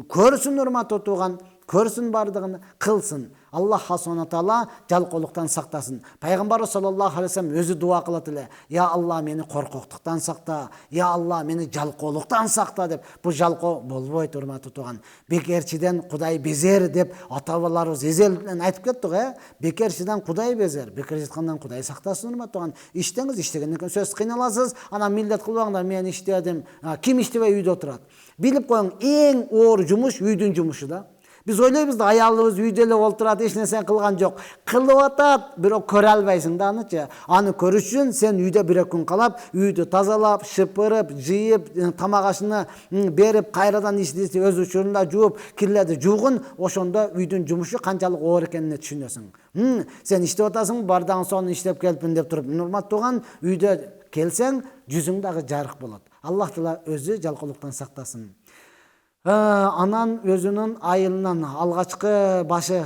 көрсүн, урматтуу тууган, көрсүн бардыгын, кылсын. Аллах субхана таала жалкоолуктан сактасын. Пайгамбар саллаллаху алейхи вассалам өзү дуа кылат эле: "Я Алла, мени коркоктуктан сакта, я Алла, мени жалкоолуктан сакта" деп. Бул жалкоо болбойт, урматтуу тууган. Бекерчиден Кудай безер деп ата-бабаларыбыз эзелден айтып кеттик, Бекерчиден Кудай безер, бекер жаткандан Кудай сактасын, урматтуу тууган. Иштеңиз, иштегенден кийин сөз кыйналасыз, анан милдет кылбаңдар, мен иштедим. Ким иштебей үйдө отурат? Билип коюң, эң оор жумуш үйдүн жумушу да. Биз ойлойбуз да, аялыбыз үйдө эле олтурат, эч нерсе кылган жок. Кылып атат, бирок көрө албайсың да анычы. Аны көрүш үчүн сен үйдө бир күн калап, үйдү тазалап, шыпырып, жыйып, тамак ашыны берип, кайрадан ишти өз учурунда жууп, кирлерди жуугун, ошондо үйдүн жумушу канчалык оор экенин түшүнөсүң. Сен иштеп атасың, бардагы сонун иштеп келипмин деп туруп, урматтуу тууган, үйдө келсең, жүзүң дагы жарык болот. Аллах Таала өзү жалкоолуктан сактасын. Анан өзүнүн айылынан алгачкы башы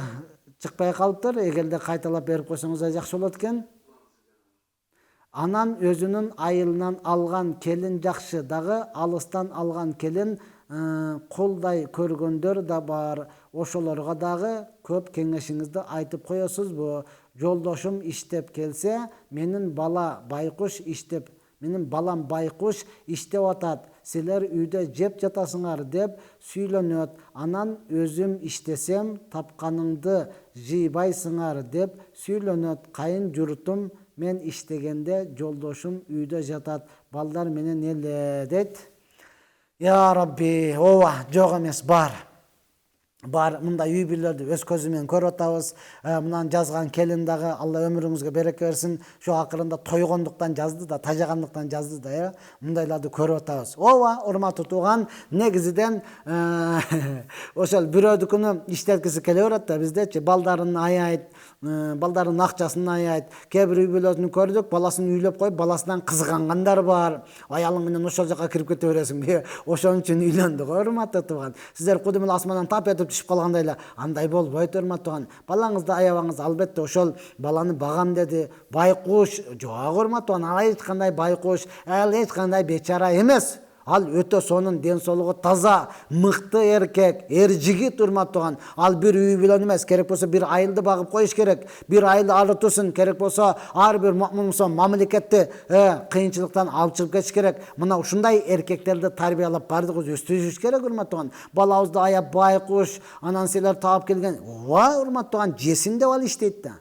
чыкпай калыптыр. Эгерде кайталап берип койсоңуз жакшы болот экен. Анан өзүнүн айылынан алган келин жакшы, дагы алыстан алган келин кулдай көргөндөр да бар. Ошолорго дагы көп кеңешиңизди айтып коесузбу? Жолдошум иштеп келсе, менин балам байкуш иштеп атат, силер үйдө жеп жатасыңар деп сүйлөнөт. Анан өзүм иштесем, тапканыңды жыйбайсыңар деп сүйлөнөт. Кайын журтум, мен иштегенде жолдошум үйдө жатат, балдар менен эле дейт. Я Рабби, ооба, жок эмес, бар. Мындай үй бүлөлөрдү өз көзү менен көрүп атабыз. Мынан жазган келин дагы Алла өмүрүңүзгө береке берсин. Şu акырында тойгондуктан жазды да, тажагандыктан жазды да, мындайларды көрүп атабыз. Ооба, урматтуу тууган, негизиден ошол бирөөдүкүнү иштеткиси келе берет да, биздечи балдарын аяйт, балдарын акчасын аяйт. Кээ бир үй бүлөсүн көрдүк, баласын үйлөп коюп, баласынан кызгангандар бар. Аялың менен ошол жака кирип кете бересиң. Ошон үчүн үйлөндү го, урматтуу тууган. Сиздер кудум эле асмандан тап этип түшүп калгандай эле, андай болбойт, урматтуу тууган. Балаңызды аябаңыз, албетте ошол баланы багам деди, байкуш, жок, урматтуу тууган, ал эч кандай байкуш, ал эч кандай бечара эмес. Ал өтө сонун, ден соолугу таза, мыкты эркек, жигит, урматтуу тууган. Ал бир үй бүлөнү эмес, керек болсо бир айылды багып коюш керек. Бир айылды арытуусын, керек болсо ар бир мамлекетти кыйынчылыктан алып чыгып кетиш керек. Мына ушундай эркектерди тарбиялап бардыгыбыз өстүрүш керек, урматтуу тууган. Балабызды аяп байкуш, анан силер таап келген. Ооба, урматтуу тууган, жесин деп ал иштейт да.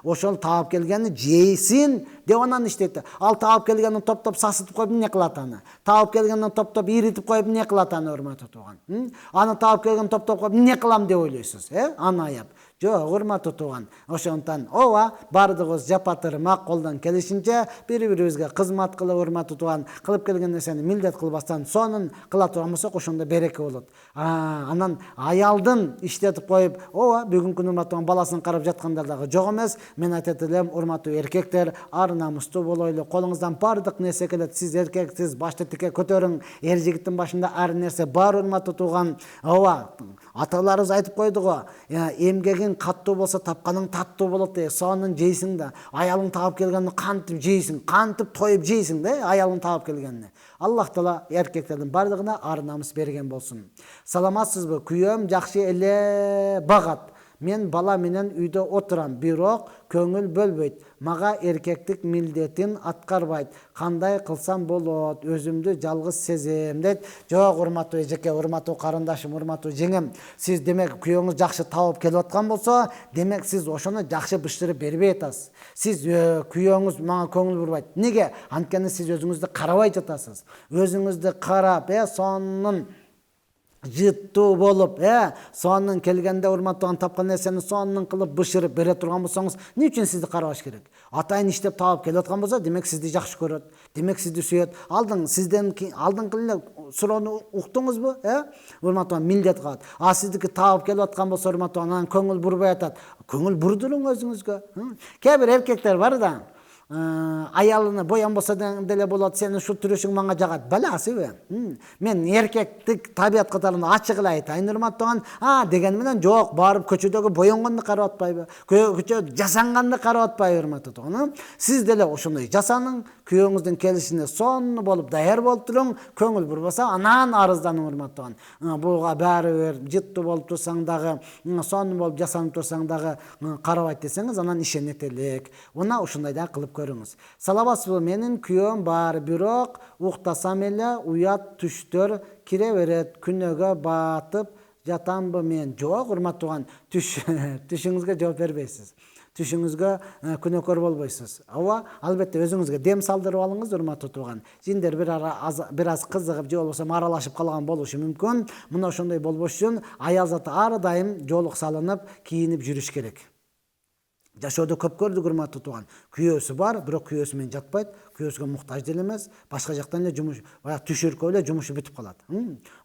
Ошол таап келгени жейсин деп анан иштейт. Ал таап келгенин топтоп сасытып коюп эмне кылат аны? Таап келгенин топтоп иритип коюп эмне кылат аны, урматтуу тууган? Аны таап келгенин топтоп коюп эмне кылам деп ойлойсуз, аны аяп? Жок, урматтуу тууган. Ошондон ооба, бардыгыбыз жапатырмак колдон келишинче бири-бирибизге кызмат кылып, урматтуу тууган, кылып келген нерсени милдет кылбастан сонун кыла турган болсок, ошондо береке болот. Анан аялдын иштетип коюп, ооба, бүгүнкү күнү урматтуу тууган, баласын карап жаткандар дагы жок эмес. Мен айтат элем, урматтуу эркектер, ар намустуу болойлу. Колуңуздан бардык нерсе келет. Сиз эркексиз, башты тике көтөрүң. Жигиттин башында ар нерсе бар, урматтуу тууган. Ооба, аталарыбыз айтып койду го, эмгегин каттуу болсо тапканың таттуу болот деп. Сонун жейсиң да, аялың таап келгенин кантип жейсиң, кантип тоюп жейсиң да, аялың таап келгенин. Аллах Таала эркектердин бардыгына ар намыс берген болсун. Саламатсызбы? Күйөөм жакшы эле багат. Мен бала менен үйдө отурам, бирок көңүл бөлбөйт. Мага эркектик милдетин аткарбайт. Кандай кылсам болот? Өзүмдү жалгыз сезем дейт. Жок, урматтуу эжеке, урматтуу карындашым, урматтуу жеңем. Сиз демек күйөөңүз жакшы таап келип аткан болсо, демек сиз ошону жакшы быштырып бербей атасыз. Сиз күйөөңүз мага көңүл бурбайт. Неге? Анткени сиз өзүңүздү карабай жатасыз. Өзүңүздү карап, сонун жыттуу болуп, сонун келгенде урматтаган тапкан нерсени сонун кылып бышырып бере турган болсоңуз, эмне үчүн сизди карабаш керек? Атайын иштеп таап келип аткан болсо, демек сизди жакшы көрөт, демек сизди сүйөт. Сизден алдыңкы эле суроону уктуңузбу? Урматтаган милдет калат. А сиздики таап келип аткан болсо, урматтаган анан көңүл бурбай атат. Көңүл бурдуруң өзүңүзгө. Кээ бир эркектер бар да, аялыны боянбаса деле болот, сенин ушул турушуң мага жагат. Баласыбы? Мен эркектик табият катарында ачык эле айтайын, урматтаган, деген менен жок, барып көчөдөгү боёнгонду карап атпайбы? Көчөдө жасанганды карап атпайбы, урматтаган? Сиз деле ошондой жасанын, күйөөңүздүн келишине сонун болуп, даяр болуп туруң, көңүл бурбаса, анан арызданып, урматтаган. Буга баары бир жыттуу болуп турсаң дагы, сонун болуп жасанып турсаң дагы карабайт десеңиз, анан ишенет элек. Уна ушундай да кылып көрүңүз. Салабатсызбы? Менин күйөөм бар, бирок уктасам эле уят түштөр кире берет. Күнөөгө батып жатамбы мен? Жок, урматтаган, түшүңүзгө жооп бербейсиз. Түшүңүзгө күнөөкөр болбойсуз. Албетте өзүңүзгө дем салдырып алыңыз, урматтаган. Жиндер бир аз кызыгып, же болбосо аралашып калган болушу мүмкүн. Мына ошондой болбош үчүн аял заты ар дайым жоолук салынып, кийинип жүрүш керек. Жашоодо көп көрдүк, урматтаган. Күйөөсү бар, бирок күйөөсү менен жатпайт, күйөөсүгө муктаж деле эмес, башка жактан эле жумуш, баягы түшүркө эле жумушу бүтүп калат.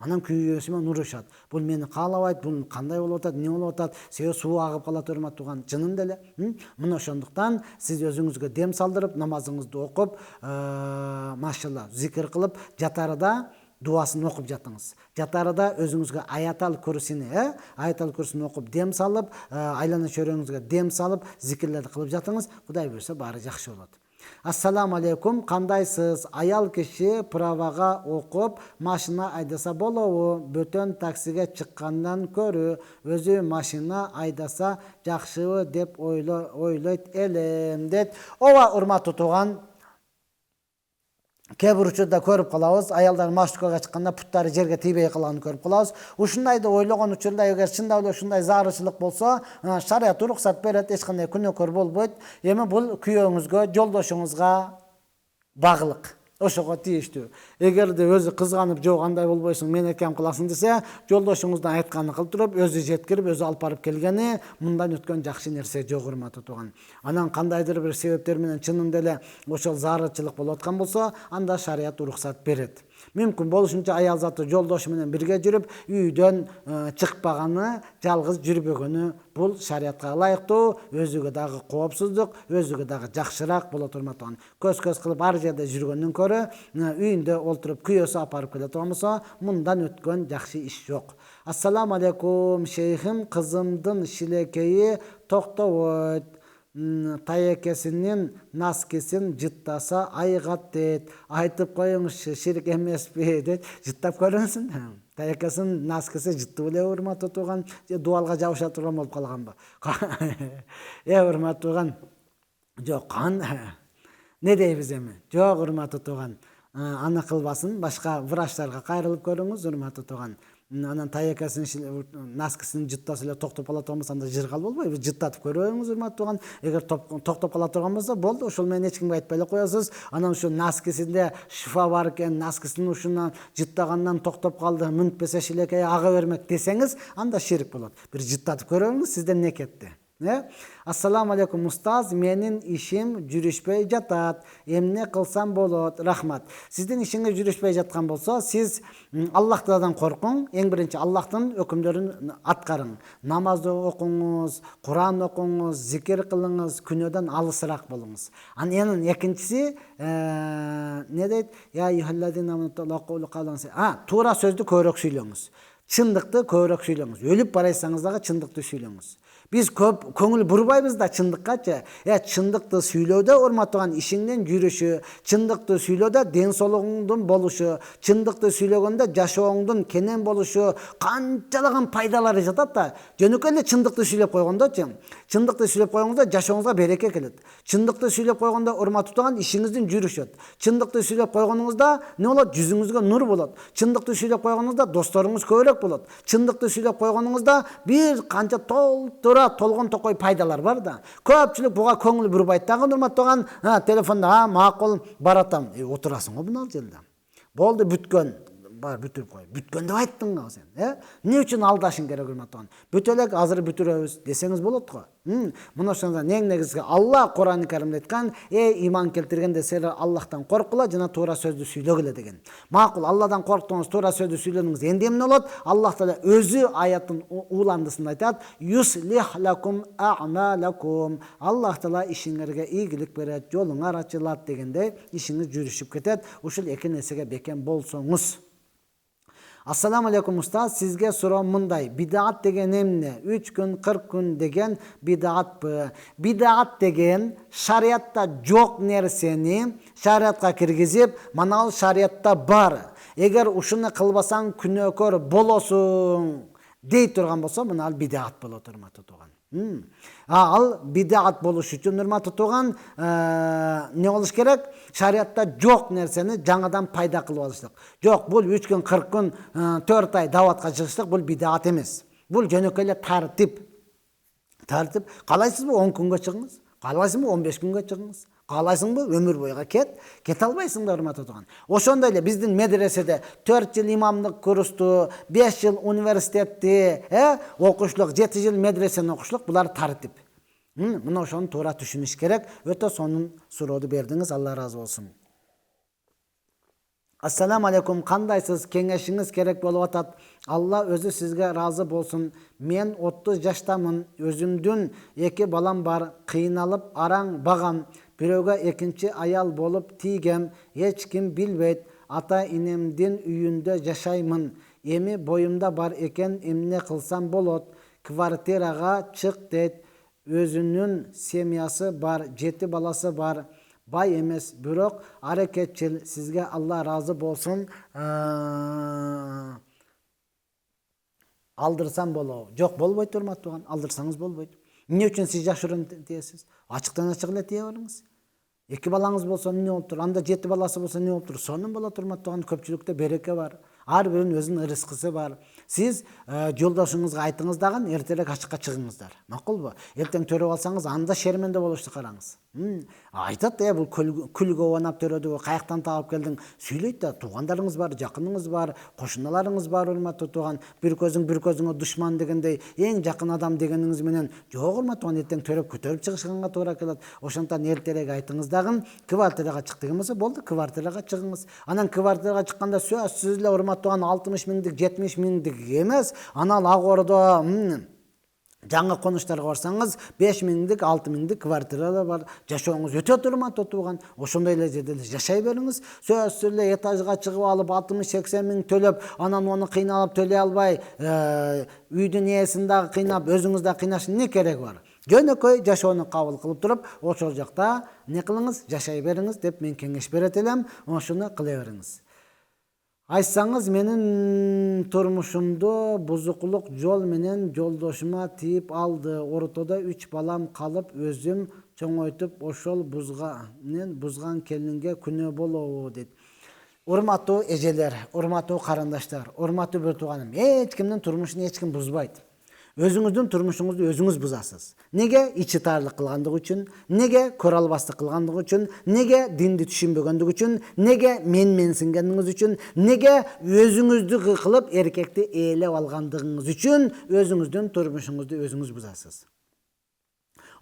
Анан күйөөсү менен урушат. Бул мени каалабайт, бул кандай болуп атат, эмне болуп атат, себеби суу агып калат, урматтаган. Чынында эле. Мына ошондуктан сиз өзүңүзгө дем салдырып, намазыңызды окуп, машалла, зикир кылып, жатарда дуасын окуп жатыңыз. Жатарда өзүңүзгө аятал курсини, аятал курсини окуп дем салып, айлана чөйрөңүзгө дем салып, зикирлерди кылып жатыңыз. Кудай буйрса баары жакшы болот. Ассаламу алейкум, кандайсыз? Аял киши правага окуп, машина айдаса болобу? Бөтөн таксиге чыккандан көрү, өзү машина айдаса жакшыбы деп ойлойт элем, дейт. Ооба, урматтуу тууган, кээ бир учурда көрүп калабыз, аялдар маршруткага чыкканда путтары жерге тийбей калганын көрүп калабыз. Ушундайды ойлогон учурда, эгер чындап эле ушундай зарылчылык болсо, шарият уруксат берет, эч кандай күнөөкөр болбойт. Эми бул күйөөңүзгө, жолдошуңузга багылык. Ошого тийиштүү. Эгерде өзү кызганып, жок андай болбойсуң, мен экем кыласың десе, жолдошуңуздун айтканын кылып туруп, өзү жеткирип, өзү алып барып келгени, мындан өткөн жакшы нерсе жок, урматтуу тууган. Анан кандайдыр бир себептер менен чынында эле ошол зарылчылык болуп аткан болсо, анда шарият уруксат берет. Мүмкүн болушунча аял заты жолдошу менен бирге жүрүп, үйдөн чыкпаганы, жалгыз жүрбөгөнү бул шариятка ылайыктуу, өзүгө дагы коопсуздук, өзүгө дагы жакшыраак болот, урматтаган. Көз кылып ар жерде жүргөндөн көрө, үйүндө олтуруп күйөөсү апарып келе турган болсо, мындан өткөн жакшы иш жок. Ассаламу алейкум, шейхим, кызымдын шилекейи токтобойт. Таекесинин наскисин жыттаса айгат дейт. Айтып коюңузчу, ширк эмеспи дейт. Жыттап көрүңүзсүн. Таекесинин наскиси жыттуу эле, урматтуу тууган, же дуалга жабыша турган болуп калганбы? Урматтуу тууган. Жок, не дейбиз эми? Жок, урматтуу тууган. Аны кылбасын, башка врачтарга кайрылып көрүңүз, урматтуу тууган. Анан таекесинин наскисин жыттаса эле токтоп кала турган болсо, анда жыргал болбойбу? Жыттатып көрөңүз, урматтуу тууган. Эгер токтоп кала турган болсо, болду, ошол менен эч кимге айтпай эле коесуз. Анан ушу наскисинде шифа бар экен, наскисин ушунан жыттагандан токтоп калды, мүнтпесе шилекей ага бермек десеңиз, анда ширк болот. Бир жыттатып көрөңүз, сизден не кетти? Ассаламу алейкум, устаз, менин ишим жүрүшпөй жатат. Эмне кылсам болот? Рахмат. Сиздин ишиңиз жүрүшпөй жаткан болсо, сиз Аллахтан коркуң. Эң биринчи Аллахтын өкүмдөрүн аткарың. Намазды окуңуз, Куран окуңуз, зикир кылыңыз, күнөөдөн алысыраак болуңуз. Анан экинчиси, не дейт? Я юхалладина аманатуллаху калаңыз. Туура сөздү көбүрөөк сүйлөңүз. Чындыкты көбүрөөк сүйлөңүз. Өлүп барайсаңыз дагы чындыкты сүйлөңүз. Биз көп көңүл бурбайбыз да чындыккачы. Чындыкты сүйлөөдө, урматтаган, ишиңдин жүрүшү, чындыкты сүйлөөдө ден соолугуңдун болушу, чындыкты сүйлөгөндө жашооңдун кенен болушу, канчалаган пайдалары жатат да. Жөнөкөй эле чындыкты сүйлөп койгондочу. Чындыкты сүйлөп койгондо жашооңузга береке келет. Чындыкты сүйлөп койгондо, урматтаган, ишиңиздин жүрүшөт. Чындыкты сүйлөп койгонуңузда не болот? Жүзүңүзгө нур болот. Чындыкты сүйлөп койгонуңузда досторуңуз көбүрөөк болот. Чындыкты сүйлөп койгонуңузда бир канча толгон токой пайдалар бар да. Көпчүлүк буга көңүл бурбайт дагы, урматтаган, телефонда макул баратам. Отурасың го мына жерде. Болду, бүткөн. бар бүтүрүп кой. Бүткөн деп айттың го сен, Эмне үчүн алдашың керек урматтуу? Бүт элек азыр бүтүрөбүз десеңиз болот го. Мына ошондо эң негизги Алла Кур'ан-ы Каримде айткан, иман келтиргенде силер Аллахтан коркула жана туура сөздү сүйлөгүлө деген. Макул, Алладан корктуңуз, туура сөздү сүйлөдүңүз. Энди эмне болот? Аллах Таала өзү аяттын уландысында айтат: "Юслих лакум а'малакум". Аллах Таала ишиңерге ийгилик берет, жолуңар ачылат дегенде ишиңиз жүрүшүп кетет. Ушул эки нерсеге бекем болсоңуз. Ассаламу алейкум устаз, сизге суроом мындай: бидаат деген эмне? 3 күн, 40 күн деген бидаатпы? Бидаат деген шариатта жок нерсени шариатка киргизип, мына ал шариатта бар. Эгер ушуну кылбасаң күнөөкөр болосуң дей турган болсо, мына ал бидаат болот, урматтуу тууган. Ал бидаат болуш үчүн, урматтуу тууган, не болуш керек? Шариатта жок нерсени жаңадан пайда кылып алыштык. Жок, бул 3 күн, 40 күн, 4 ай даватка чыгыштык, бул бидаат эмес. Бул жөнөкөй эле тартип. Каалайсызбы 10 күнгө чыгыңыз? Каалайсыңбы 15 күнгө чыгыңыз? Каалайсыңбы өмүр бойга кете албайсың да, урматтуу тууган. Ошондой эле биздин медреседе 4 жыл имамдык курсту, 5 жыл университетти окушлук, 7 жыл медресени окушлук, булар тартип. Мына ошону туура түшүнүш керек. Өтө сонун сурооду бердиңиз, Алла ыраазы болсун. Ассаламу алейкум, кандайсыз? Кеңешиңиз керек болуп атат. Алла өзү сизге ыраазы болсун. Мен 30 жаштамын. Өзүмдүн 2 балам бар. Кыйналып араң багам. Бирөөгө экинчи аял болуп тийгем. Эч ким билбейт. Ата инемдин үйүндө жашаймын. Эми боюмда бар экен, эмне кылсам болот? Квартирага чык дейт. Өзүнүн семьясы бар, 7 баласы бар. Бай эмес, бирок аракетчил. Сизге Алла ыраазы болсун. Алдырсам болобу? Жок, болбойт, урматтуу тууган. Алдырсаңыз болбойт. Эмне үчүн сиз жашыруун тиесиз? Ачыктан ачык эле тие бериңиз. 2 балаңыз болсо эмне болуптур? Анда 7 баласы болсо эмне болуптур? Сонун болот, урматтуу тууган. Көпчүлүктө береке бар. Ар биринин өзүнүн рызкысы бар. Сиз жолдошуңузга айтыңыз дагы, эртерээк ачыкка чыгыңыздар. Макулбу? Эртең төрөп алсаңыз, анда шерменде болушту караңыз. Айтат, бул күлгө оонап төрөдү, каяктан таап келдиң? Сүйлөйт да, туугандарыңыз бар, жакыныңыз бар, кошуналарыңыз бар, урматтуу тууган. Бир көзүңө душман дегендей, эң жакын адам дегениңиз менен, жок, урматтуу тууган, эртең төрөп көтөрүп чыгышканга туура келет. Ошондон эртерээк айтыңыз дагы, квартирага чык деген болсо, болду, квартирага чыгыңыз. Анан квартирага чыкканда сөзсүз эле, урматтуу тууган, 60 миңдик, 70 миңдик эмес, анан ак ордо жаңы конуштарга барсаңыз, 5 миңдик, 6 миңдик квартиралар бар. Жашооңуз өтө урматтуу тууган. Ошондой эле жерде жашай бериңиз. Сөзсүз эле этажга чыгып алып 60-80 миң төлөп, анан оны кыйналып төлөй албай, үйдүн ээсин дагы кыйнап, өзүңүз да кыйнашың не керек бар? Жөнөкөй жашоону кабыл кылып туруп, ошол жакта не кылыңыз, жашай бериңиз деп мен кеңеш берет элем. Ошону кыла бериңиз. Айтсаңыз, менин турмушумду бузукулук жол менен жолдошума тийип алды. Ортодо 3 балам калып, өзүм чоңойтуп, ошол бузган келинге күнөө болобу дейт. Урматтуу эжелер, урматтуу карындаштар, урматтуу бир тууганым, эч кимдин турмушун эч ким бузбайт. Өзүңүздүн турмушуңузду өзүңүз бузасыз. Неге? Ичи таарлык кылгандыгы үчүн, неге көрө албастык кылгандыгы үчүн, неге динди түшүнбөгөндүгү үчүн, неге менсингениңиз үчүн, неге өзүңүздү кылып эркекти ээлеп алгандыгыңыз үчүн өзүңүздүн турмушуңузду өзүңүз бузасыз.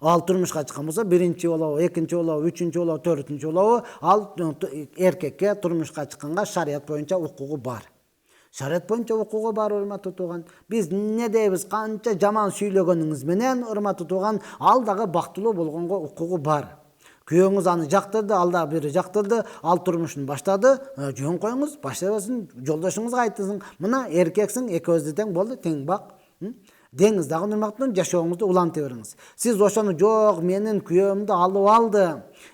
Ал турмушка чыккан болсо, биринчи болобу, экинчи болобу, үчүнчү болобу, төртүнчү болобу, ал эркекке турмушка чыкканга шарият боюнча укугу бар. Шариат боюнча укугу бар, урматтуу тууган. Биз не дейбиз, канча жаман сүйлөгөнүңүз менен, урматтуу тууган, ал дагы бактылуу болгонго укугу бар. Күйөөңүз аны жактырды, ал дагы бири жактырды, ал турмушун баштады, жөн коюңуз, баштай берсин, жолдошуңузга айтыңыз, мына эркексиң, экөөбүздү тең болду, тең бак. Деңиз дагы урматтуу, жашооңузду уланта бериңиз. Сиз ошону жок, менин күйөөмдү алып алды,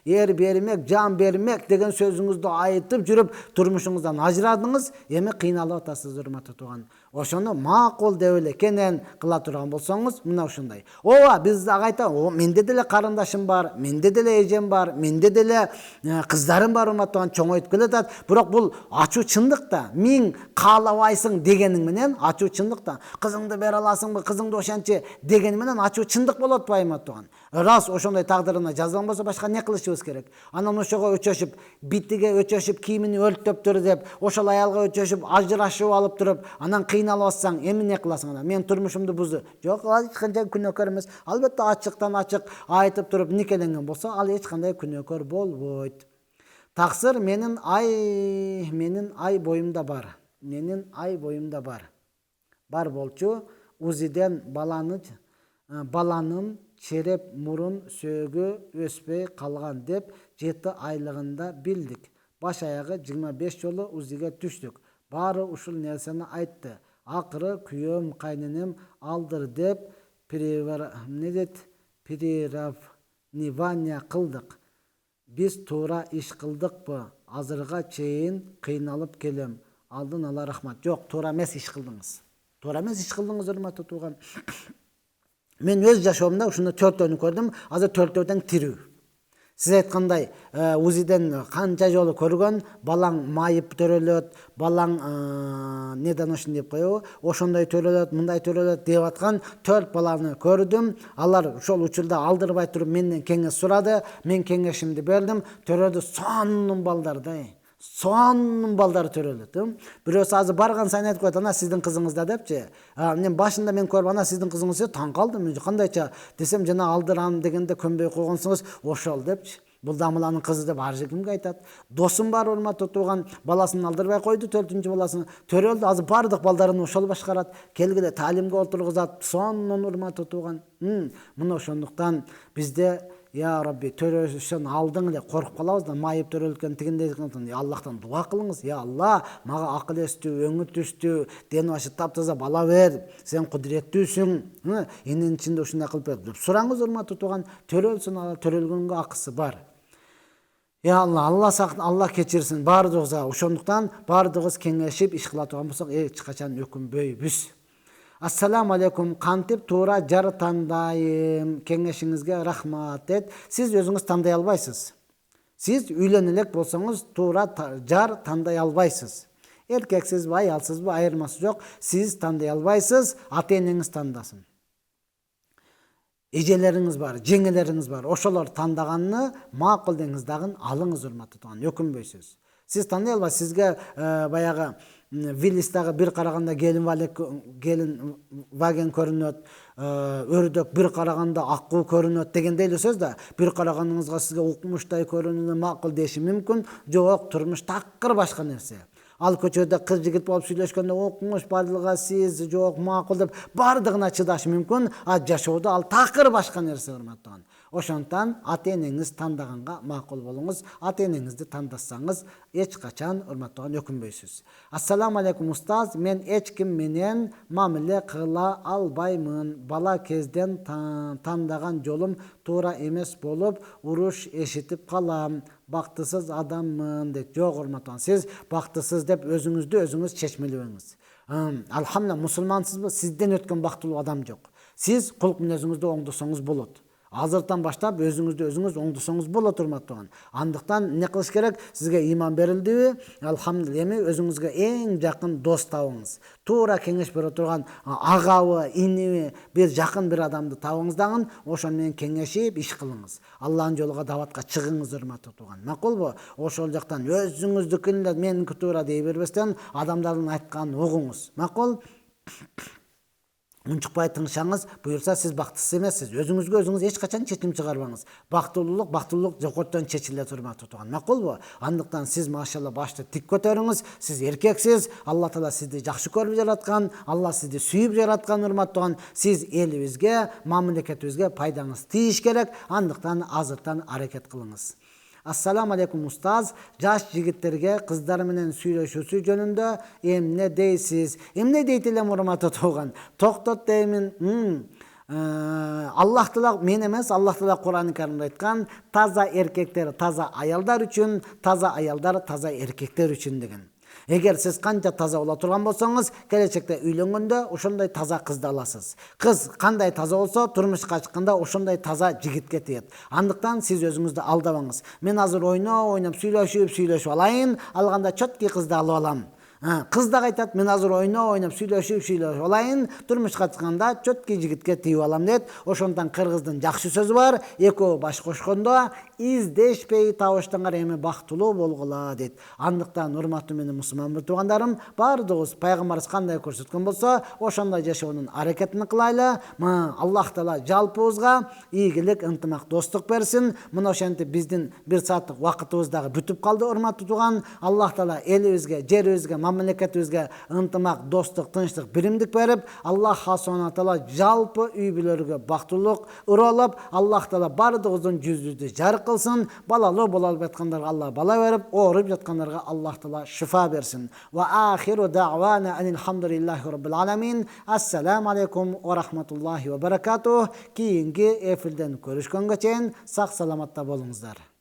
эр бермек, жан бермек деген сөзүңүздү айтып жүрүп, турмушуңуздан ажырадыңыз, эми кыйналып атасыз, урматтуу тууган. Ошону макул деп эле кенен кыла турган болсоңуз, мына ушундай. Ооба, биз дагы айтам, менде деле карындашым бар, менде деле эжем бар, менде деле кыздарым бар, урматтаган чоңойтуп келатат. Бирок бул ачуу чындык да. Миң каалабайсың дегениң менен ачуу чындык да. Кызыңды бере аласыңбы, кызыңды ошентчи дегени менен ачуу чындык болот атпайбы турган. Раз ошондой тагдырына жазган болсо башка не кылышыбыз керек? Анан ошого өчөшүп, битиге өчөшүп, кийимини өрттөптүр деп, ошол аялга өчөшүп, ажырашып алып туруп, анан кыйналып атсаң, эми не кыласың анда? Мен турмушумду бузду. Жок, ал эч кандай күнөөкөр эмес. Албетте ачыктан ачык айтып туруп никеленген болсо, ал эч кандай күнөөкөр болбойт. Таксыр менин ай боюмда бар. Менин ай боюмда бар. Бар болчу, УЗИден баланын череп мурун сөөгү өспөй калган деп 7 айлыгында билдик. Баш аягы 25 жолу УЗИге түштүк. Баары ушул нерсени айтты. Акыры күйөөм кайненем алдыр деп приравнивание кылдык. Биз туура иш кылдыкпы? Азырга чейин кыйналып келем. Алдын ала рахмат. Жок, туура эмес иш кылдыңыз. Туура эмес иш кылдыңыз, урматтуу тууган. Мен өз жашоомда ушуну 4-өнү көрдүм. Азыр 4-өдөн тирүү. Сиз айткандай, УЗИден канча жолу көргөн, балаң майып төрөлөт, балаң неден ошон деп коебу, ошондой төрөлөт, мындай төрөлөт деп аткан 4 баланы көрдүм. Алар ошол учурда алдырбай туруп менден кеңеш сурады. Мен кеңешимди бердим. Төрөдү сонун балдар да. Сонун балдар төрөлөт. Бирөөсү азыр барган сайын айтып коет, ана сиздин кызыңыз да депчи. Мен башында мен көрүп, ана сиздин кызыңыз деп таң калдым. Кандайча десем, жана алдырам дегенде көнбөй койгонсуңуз, ошол депчи. Бул дамыланын кызы деп ар кимге айтат. Досум бар, урматтуу тууган, баласын алдырбай койду, 4-үncү баласын төрөлдү. Азыр бардык балдарын ошол башкарат. Келгиле таалимге олтургузат. Сонун, урматтуу тууган. Мына ошондуктан бизде Я Рабби, төрөшөн алдың эле коркуп калабыз да, майып төрөлгөн тигиндей Аллахтан дуа кылыңыз. Я Алла, мага акыл эстүү, өңү түстүү, ден башы таптаза бала бер. Сен кудуреттүүсүң. Энин ичинде ушундай кылып бер деп сураңыз, урматтуу тууган. Төрөлсүн, төрөлгөнгө акысы бар. Я Алла, Алла кечирсин бардыгыбызга. Ошондуктан бардыгыбыз кеңешип иш кыла турган болсок, эч качан өкүнбөйбүз. Ассаламу алейкум, кантип туура жар тандайым? Кеңешиңизге рахмат дейт. Сиз өзүңүз тандай албайсыз. Сиз үйлөнө элек болсоңуз, туура жар тандай албайсыз. Эркексизби, аялсызбы, айырмасы жок. Сиз тандай албайсыз, ата-энеңиз тандасын. Эжелериңиз бар, жеңелериңиз бар. Ошолор тандаганны макул деңиз дагы алыңыз, урматтуу тууган, өкүнбөйсүз. Сиз тандай албайсыз, сизге баягы Виллистагы бир караганда келин ваген көрүнөт, өрдөк бир караганда аккуу көрүнөт дегендей эле сөз да. Бир караганыңызга сизге укмуштай көрүнүшү макул деши мүмкүн. Жок, турмуш такыр башка нерсе. Ал көчөдө кыз жигит болуп сүйлөшкөндө укмуш бардыгы сиз жок макул деп бардыгына чыдаш мүмкүн, а жашоодо ал такыр башка нерсе, урматтуу. Ошондуктан ата-энеңиз тандаганга макул болуңуз. Ата-энеңизди тандассаңыз эч качан, урматтуу, өкүнбөйсүз. Ассаламу алейкум устаз, мен эч ким менен мамиле кыла албаймын. Бала кезден тандаган жолум туура эмес болуп, уруш эшитип калам. Бактысыз адаммын дейт. Жок, урматтуу, сиз бактысыз деп өзүңүздү өзүңүз чечмелебеңиз. Алхамдулилlah, мусулмансызбы? Сизден өткөн бактылуу адам жок. Сиз кулк мүнөзүңүздү оңдосоңуз болот. Азыртан баштап өзүңүздү өзүңүз оңдосоңуз болот, урматтуу. Андыктан не кылыш керек? Сизге иман берилдиби? Алхамдулилlah, эми өзүңүзгө эң жакын дос табыңыз. Туура кеңеш бере турган агабы, иниби, бир жакын бир адамды табыңыз дагы, ошол менен кеңешип иш кылыңыз. Аллахтын жолуга даватка чыгыңыз, урматтуу тууган. Макулбу? Ошол жактан өзүңүздүкүн эле меники туура дей бербестен, адамдардын айтканын угуңуз. Макул? Унчукпай тыңшаңыз, буюрса сиз бактысыз эмессиз. Өзүңүзгө өзүңүз эч качан чечим чыгарбаңыз. Бактылуулук жокоттон чечиле турмактуу тууган. Макулбу? Андыктан сиз машалла башты тик көтөрүңүз. Сиз эркексиз. Алла Таала сизди жакшы көрүп жараткан, Алла сизди сүйүп жараткан, урматтуу. Сиз элибизге, мамлекетибизге пайдаңыз тийиш керек. Андыктан азыртан аракет кылыңыз. Ассаламу алейкум устаз, жаш жигиттерге кыздар менен сүйлөшүүсү жөнүндө эмне дейсиз? Эмне дейт элем, урматтуу тууган? Токтот деймин. Аллах Таала мен эмес, Аллах Таала Кур'ан-ы Каримде айткан, таза эркектер таза аялдар үчүн, таза аялдар таза эркектер үчүн деген. Эгер сиз канча таза боло турган болсоңуз, келечекте үйлөнгөндө ошондой таза кызды аласыз. Кыз кандай таза болсо, турмушка чыкканда ошондой таза жигитке тиет. Андыктан сиз өзүңүздү алдабаңыз. Мен азыр ойноп сүйлөшүп алайын, алганда чөткү кызды алып алам. Кыз да айтат, мен азыр ойноп сүйлөшүп алайын, турмушка чыкканда чөткү жигитке тийип алам дейт. Ошондон кыргыздын жакшы сөзү бар, экөө баш кошкондо издешпей табыштаңар эми бактылуу болгула дейт. Андыктан урматтуу менин мусулман бир туугандарым, баардыгыбыз пайгамбарыбыз кандай көрсөткөн болсо, ошондой жашоонун аракетин кылайлы. Аллах Таала жалпыбызга ийгилик, ынтымак, достук берсин. Мына ошентип биздин 1 сааттык убакытыбыз дагы бүтүп калды, урматтуу тууган. Аллах Таала элибизге, жерибизге, мамлекетибизге ынтымак, достук, тынчтык, биримдик берип, Аллах Субхана Таала жалпы үй бүлөлөргө бактылык уралып, Аллах Таала баардыгыбыздын жүзүбүздү жарык кылсын. Балалуу боло албай аткандарга Аллах бала берип, ооруп жаткандарга Аллах Таала шифа берсин. Ва ахиру да'вана алхамдулиллахи rabbil alamin. Ассаламу алейкум ва рахматуллахи ва баракатух. Кийинки эфирден көрүшкөнгө чейин сак саламатта болуңуздар.